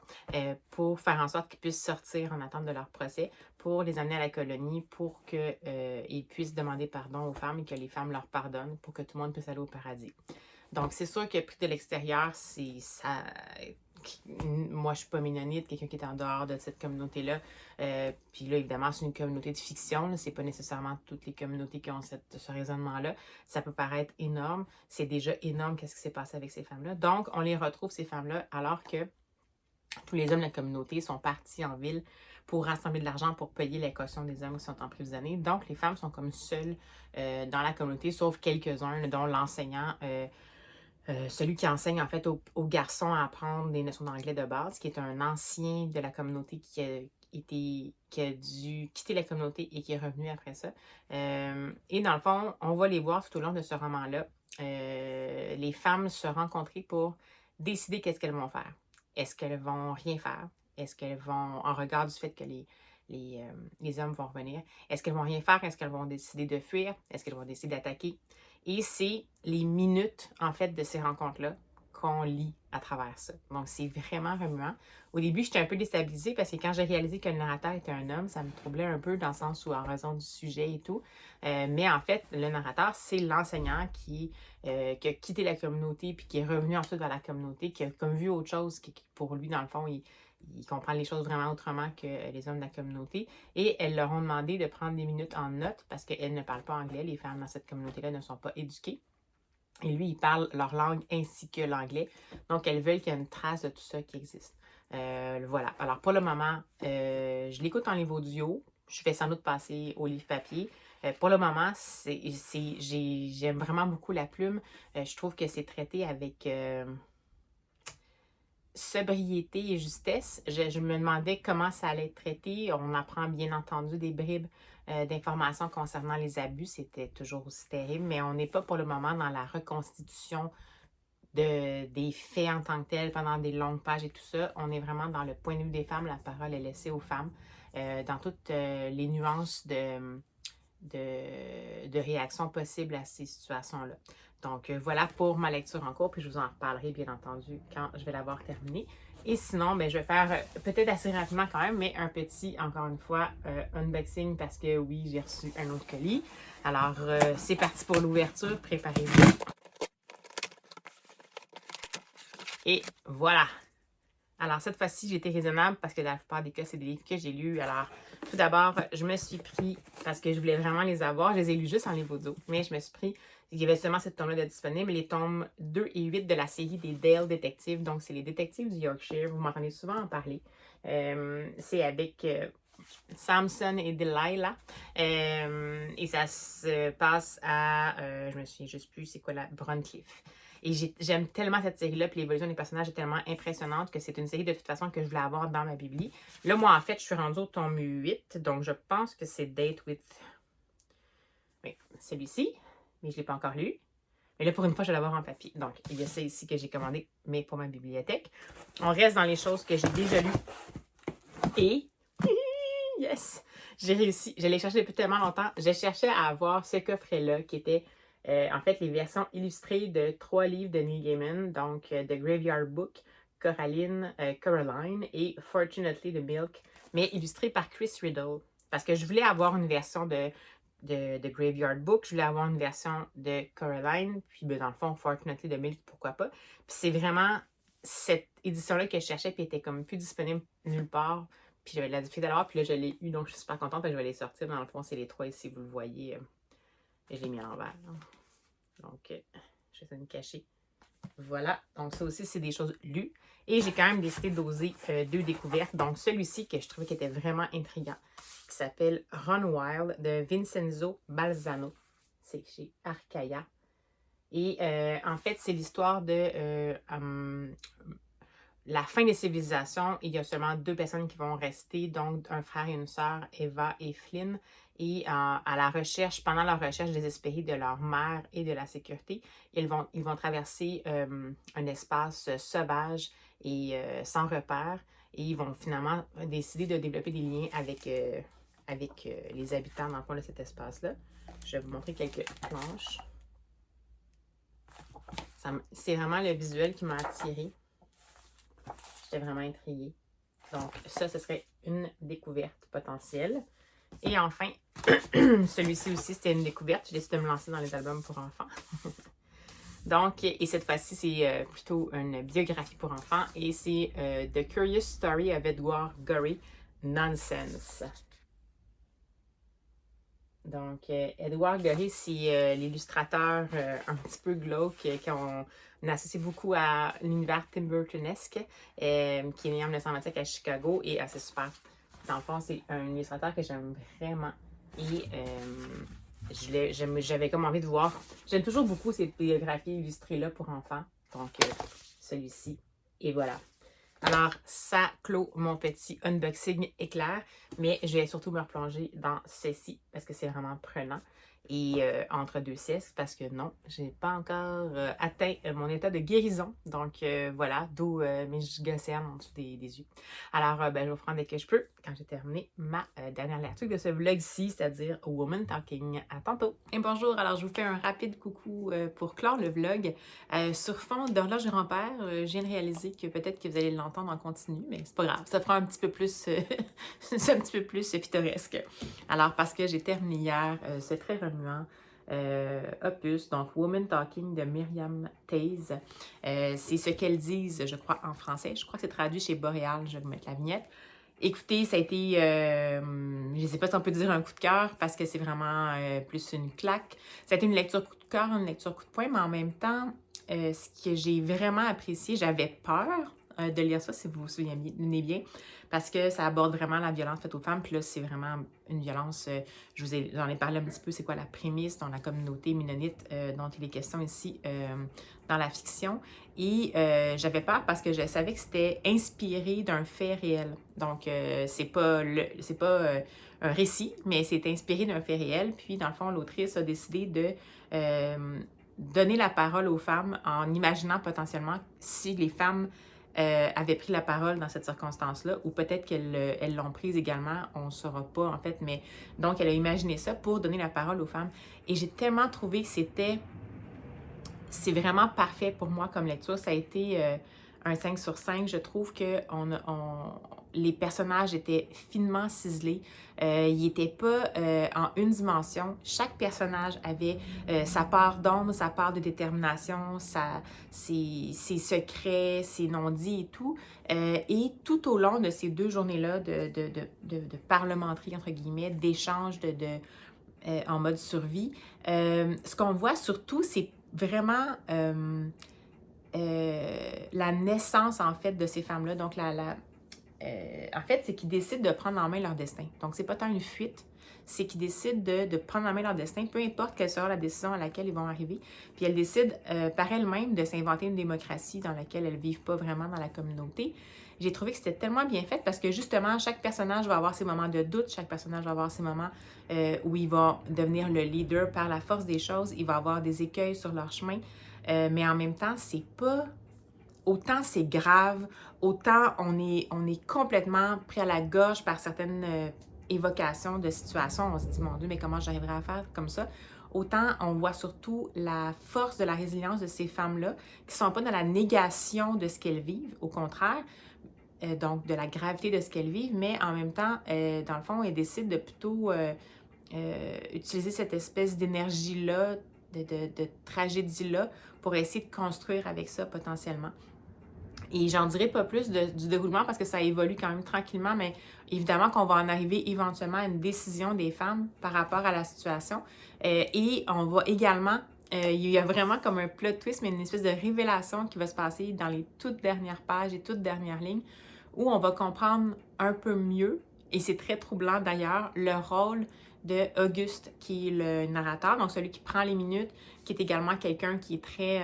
pour faire en sorte qu'ils puissent sortir en attente de leur procès, pour les amener à la colonie, pour qu'ils puissent demander pardon aux femmes et que les femmes leur pardonnent pour que tout le monde puisse aller au paradis. Donc, c'est sûr que pris de l'extérieur, c'est ça. Moi, je suis pas ménonite, quelqu'un qui est en dehors de cette communauté-là. Puis là, évidemment, c'est une communauté de fiction. C'est pas nécessairement toutes les communautés qui ont ce raisonnement-là. Ça peut paraître énorme. C'est déjà énorme qu'est-ce qui s'est passé avec ces femmes-là. Donc, on les retrouve, ces femmes-là, alors que tous les hommes de la communauté sont partis en ville pour rassembler de l'argent pour payer les cautions des hommes qui sont emprisonnés. Donc, les femmes sont comme seules dans la communauté, sauf quelques-uns, dont l'enseignant... celui qui enseigne en fait aux garçons à apprendre des notions d'anglais de base, qui est un ancien de la communauté qui a dû quitter la communauté et qui est revenu après ça. Et dans le fond, on va les voir tout au long de ce roman-là. Les femmes se rencontrer pour décider qu'est-ce qu'elles vont faire. Est-ce qu'elles vont rien faire? est-ce qu'elles vont, en regard du fait que les hommes vont revenir, est-ce qu'elles vont rien faire? Est-ce qu'elles vont décider de fuir? Est-ce qu'elles vont décider d'attaquer? Et c'est les minutes, en fait, de ces rencontres-là qu'on lit à travers ça. Donc, c'est vraiment remuant. Au début, j'étais un peu déstabilisée parce que quand j'ai réalisé que le narrateur était un homme, ça me troublait un peu dans le sens où, en raison du sujet et tout. Mais en fait, le narrateur, c'est l'enseignant qui a quitté la communauté puis qui est revenu ensuite vers la communauté, qui a comme vu autre chose, qui pour lui, dans le fond, il comprend les choses vraiment autrement que les hommes de la communauté. Et elles leur ont demandé de prendre des minutes en note parce qu'elles ne parlent pas anglais. Les femmes dans cette communauté-là ne sont pas éduquées. Et lui, il parle leur langue ainsi que l'anglais. Donc, elles veulent qu'il y ait une trace de tout ça qui existe. Voilà. Alors, pour le moment, je l'écoute en livre audio. Je vais sans doute passer au livre papier. Pour le moment, j'aime vraiment beaucoup la plume. Je trouve que c'est traité avec sobriété et justesse. Je me demandais comment ça allait être traité. On apprend bien entendu des bribes d'informations concernant les abus. C'était toujours aussi terrible, mais on n'est pas pour le moment dans la reconstitution des faits en tant que tels pendant des longues pages et tout ça. On est vraiment dans le point de vue des femmes. La parole est laissée aux femmes dans toutes les nuances de réaction possible à ces situations-là. Donc, voilà pour ma lecture en cours, puis je vous en reparlerai, bien entendu, quand je vais l'avoir terminée. Et sinon, ben, je vais faire, peut-être assez rapidement quand même, mais un petit, encore une fois, unboxing, parce que oui, j'ai reçu un autre colis. Alors, c'est parti pour l'ouverture, préparez-vous. Et voilà! Alors, cette fois-ci, j'ai été raisonnable parce que dans la plupart des cas, c'est des livres que j'ai lus. Alors, tout d'abord, je me suis pris, parce que je voulais vraiment les avoir, je les ai lus juste en livre audio, mais je me suis pris, il y avait seulement cette tome-là de disponible, les tomes 2 et 8 de la série des Dale Detectives. Donc, c'est les détectives du Yorkshire. Vous m'entendez souvent en parler. C'est avec Samson et Delilah. Et ça se passe à, je me souviens juste plus, c'est quoi la Broncliffe. Et j'aime tellement cette série-là, puis l'évolution des personnages est tellement impressionnante que c'est une série de toute façon que je voulais avoir dans ma bibli. Là, moi, en fait, je suis rendue au tome 8, donc je pense que c'est Date with... Oui, celui-ci, mais je ne l'ai pas encore lu. Mais là, pour une fois, je vais l'avoir en papier. Donc, il y a ça ici que j'ai commandé, mais pour ma bibliothèque. On reste dans les choses que j'ai déjà lues. Et... yes! J'ai réussi. Je l'ai cherché depuis tellement longtemps. Je cherchais à avoir ce coffret-là qui était... en fait, les versions illustrées de 3 livres de Neil Gaiman, donc The Graveyard Book, Coraline et Fortunately the Milk, mais illustrées par Chris Riddle. Parce que je voulais avoir une version de Graveyard Book, je voulais avoir une version de Coraline, puis ben, dans le fond, Fortunately the Milk, pourquoi pas. Puis c'est vraiment cette édition-là que je cherchais, puis elle était comme plus disponible nulle part. Puis j'avais de la difficulté d'avoir, puis là, je l'ai eu, donc je suis super contente, puis je vais les sortir. Dans le fond, c'est les 3 ici, vous le voyez. Et je l'ai mis à l'envers. Donc, je vais essayer de me cacher. Voilà. Donc, ça aussi, c'est des choses lues. Et j'ai quand même décidé d'oser 2 découvertes. Donc, celui-ci que je trouvais qui était vraiment intriguant, qui s'appelle Run Wild de Vincenzo Balzano. C'est chez Arcaia. Et en fait, c'est l'histoire de la fin des civilisations. Il y a seulement 2 personnes qui vont rester, donc un frère et une sœur, Eva et Flynn. Et à la recherche, pendant leur recherche désespérée de leur mère et de la sécurité, ils vont traverser un espace sauvage et sans repère. Et ils vont finalement décider de développer des liens avec les habitants dans le fond de cet espace-là. Je vais vous montrer quelques planches. C'est vraiment le visuel qui m'a attirée. J'étais vraiment intriguée. Donc, ça, ce serait une découverte potentielle. Et enfin, celui-ci aussi, c'était une découverte. J'ai décidé de me lancer dans les albums pour enfants. Donc, et cette fois-ci, c'est plutôt une biographie pour enfants. Et c'est The Curious Story of Edward Gorey, Nonsense. Donc, Edward Gorey, c'est l'illustrateur un petit peu glauque qu'on associe beaucoup à l'univers Tim Burtonesque, qui est né en 1925 à Chicago. Et c'est super. Dans le fond, c'est un illustrateur que j'aime vraiment. Et j'avais comme envie de voir. J'aime toujours beaucoup ces biographies illustrées-là pour enfants. Donc, celui-ci. Et voilà. Alors, ça clôt mon petit unboxing éclair, mais je vais surtout me replonger dans ceci parce que c'est vraiment prenant. Et entre deux siestes, parce que non, j'ai pas encore atteint mon état de guérison. Donc voilà, d'où mes gicéennes en dessous des yeux. Alors, ben, je vais vous prendre dès que je peux, quand j'ai terminé ma dernière lecture de ce vlog-ci, c'est-à-dire Woman Talking. À tantôt! Et bonjour, alors je vous fais un rapide coucou pour clore le vlog. Sur fond d'horloge grand-père, je viens de réaliser que peut-être que vous allez l'entendre en continu, mais c'est pas grave, ça fera un petit peu plus, c'est un petit peu plus pittoresque. Alors, parce que j'ai terminé hier ce très remuant opus, donc Woman Talking de Myriam Taze. C'est ce qu'elles disent, je crois, en français. Je crois que c'est traduit chez Boréal, je vais vous mettre la vignette. Écoutez, ça a été, je ne sais pas si on peut dire un coup de cœur, parce que c'est vraiment plus une claque. Ça a été une lecture coup de cœur, une lecture coup de poing, mais en même temps, ce que j'ai vraiment apprécié, j'avais peur de lire ça, si vous vous souvenez bien, parce que ça aborde vraiment la violence faite aux femmes. Puis là, c'est vraiment une violence, j'en ai parlé un petit peu, c'est quoi la prémisse dans la communauté ménonite dont il est question ici dans la fiction. Et j'avais peur parce que je savais que c'était inspiré d'un fait réel. Donc, c'est pas un récit, mais c'est inspiré d'un fait réel. Puis, dans le fond, l'autrice a décidé de donner la parole aux femmes en imaginant potentiellement si les femmes avaient pris la parole dans cette circonstance-là, ou peut-être qu'elles l'ont prise également, on ne saura pas en fait, mais donc elle a imaginé ça pour donner la parole aux femmes. Et j'ai tellement trouvé que c'est vraiment parfait pour moi comme lecture. Ça a été un 5 sur 5. Je trouve que les personnages étaient finement ciselés. Ils n'étaient pas en une dimension. Chaque personnage avait sa part d'ombre, sa part de détermination, ses secrets, ses non-dits et tout. Et tout au long de ces 2 journées-là de parlementerie, entre guillemets, d'échanges en mode survie, ce qu'on voit surtout, c'est vraiment la naissance, en fait, de ces femmes-là. Donc, en fait, c'est qu'ils décident de prendre en main leur destin. Donc, c'est pas tant une fuite, c'est qu'ils décident de prendre en main leur destin, peu importe quelle sera la décision à laquelle ils vont arriver. Puis, elles décident par elles-mêmes de s'inventer une démocratie dans laquelle elles ne vivent pas vraiment dans la communauté. J'ai trouvé que c'était tellement bien fait parce que, justement, chaque personnage va avoir ses moments de doute, chaque personnage va avoir ses moments où il va devenir le leader par la force des choses, il va avoir des écueils sur leur chemin, mais en même temps, c'est pas... Autant c'est grave, autant on est complètement pris à la gorge par certaines évocations de situations. On se dit, mon Dieu, mais comment j'arriverai à faire comme ça? Autant on voit surtout la force de la résilience de ces femmes-là, qui ne sont pas dans la négation de ce qu'elles vivent, au contraire, donc de la gravité de ce qu'elles vivent, mais en même temps, dans le fond, elles décident de plutôt utiliser cette espèce d'énergie-là, de tragédie-là, pour essayer de construire avec ça potentiellement. Et j'en dirai pas plus du déroulement parce que ça évolue quand même tranquillement, mais évidemment qu'on va en arriver éventuellement à une décision des femmes par rapport à la situation. Et on va également, il y a vraiment comme un plot twist, mais une espèce de révélation qui va se passer dans les toutes dernières pages et toutes dernières lignes, où on va comprendre un peu mieux, et c'est très troublant d'ailleurs, le rôle de Auguste, qui est le narrateur, donc celui qui prend les minutes, qui est également quelqu'un qui est très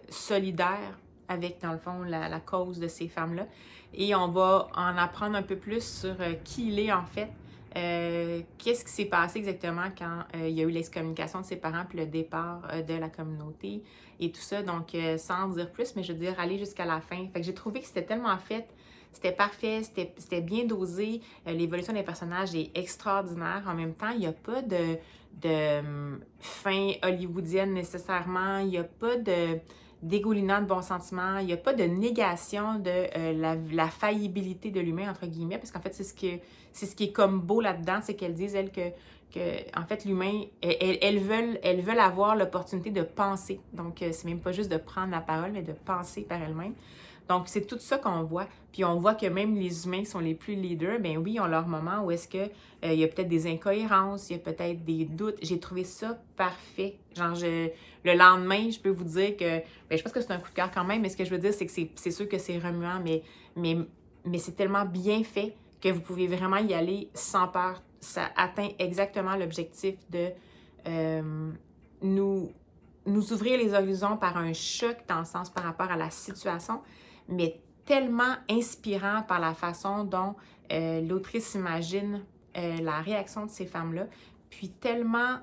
solidaire avec, dans le fond, la cause de ces femmes-là. Et on va en apprendre un peu plus sur qui il est, en fait. Qu'est-ce qui s'est passé exactement quand il y a eu l'excommunication de ses parents puis le départ de la communauté et tout ça. Donc, sans en dire plus, mais je veux dire, aller jusqu'à la fin. Fait que j'ai trouvé que c'était tellement fait, c'était parfait, c'était bien dosé. L'évolution des personnages est extraordinaire. En même temps, il n'y a pas de fin hollywoodienne nécessairement. Il n'y a pas dégoulinant de bons sentiments. Il n'y a pas de négation de la faillibilité de l'humain, entre guillemets, parce qu'en fait, c'est ce qui est comme beau là-dedans, c'est qu'elles disent, elles, que en fait, l'humain, elles veulent avoir l'opportunité de penser. Donc, c'est même pas juste de prendre la parole, mais de penser par elles-mêmes. Donc, c'est tout ça qu'on voit. Puis, on voit que même les humains qui sont les plus leaders, ben oui, ont leur moment où est-ce que il y a peut-être des incohérences, il y a peut-être des doutes. J'ai trouvé ça parfait. Genre, le lendemain, je peux vous dire que, ben, je pense que c'est un coup de cœur quand même, mais ce que je veux dire, c'est que c'est sûr que c'est remuant, mais c'est tellement bien fait que vous pouvez vraiment y aller sans peur. Ça atteint exactement l'objectif de nous ouvrir les horizons par un choc, dans le sens par rapport à la situation, mais tellement inspirant par la façon dont l'autrice imagine la réaction de ces femmes-là, puis tellement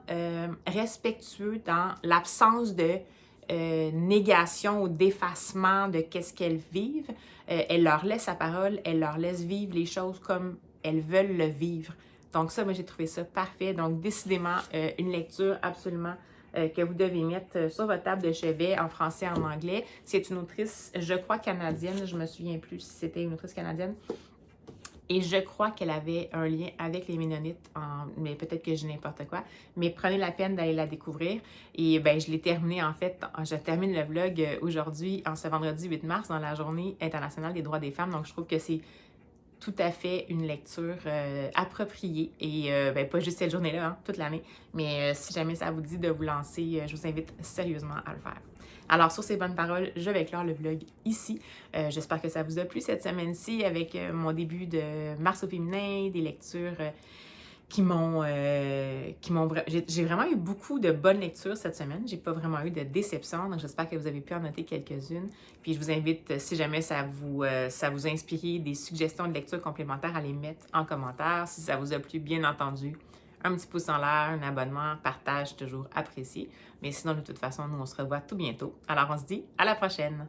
respectueux dans l'absence de négation ou d'effacement de qu'est-ce qu'elles vivent. Elle leur laisse la parole, elle leur laisse vivre les choses comme elles veulent le vivre. Donc ça, moi, j'ai trouvé ça parfait. Donc, décidément, une lecture absolument que vous devez mettre sur votre table de chevet en français et en anglais. C'est une autrice, je crois, canadienne. Je me souviens plus si c'était une autrice canadienne. Et je crois qu'elle avait un lien avec les Ménonites, mais peut-être que je dis n'importe quoi. Mais prenez la peine d'aller la découvrir. Et ben, je l'ai terminé en fait. Je termine le vlog aujourd'hui, en ce vendredi 8 mars, dans la Journée internationale des droits des femmes. Donc, je trouve que c'est tout à fait une lecture appropriée. Et ben, pas juste cette journée-là, hein, toute l'année. Mais si jamais ça vous dit de vous lancer, je vous invite sérieusement à le faire. Alors, sur ces bonnes paroles, je vais clore le vlog ici. J'espère que ça vous a plu cette semaine-ci avec mon début de Mars au féminin, des lectures qui m'ont... J'ai vraiment eu beaucoup de bonnes lectures cette semaine. J'ai pas vraiment eu de déception, donc j'espère que vous avez pu en noter quelques-unes. Puis je vous invite, si jamais ça vous a inspiré des suggestions de lecture complémentaires, à les mettre en commentaire. Si ça vous a plu, bien entendu, un petit pouce en l'air, un abonnement, partage, toujours apprécié. Mais sinon, de toute façon, nous, on se revoit tout bientôt. Alors, on se dit à la prochaine!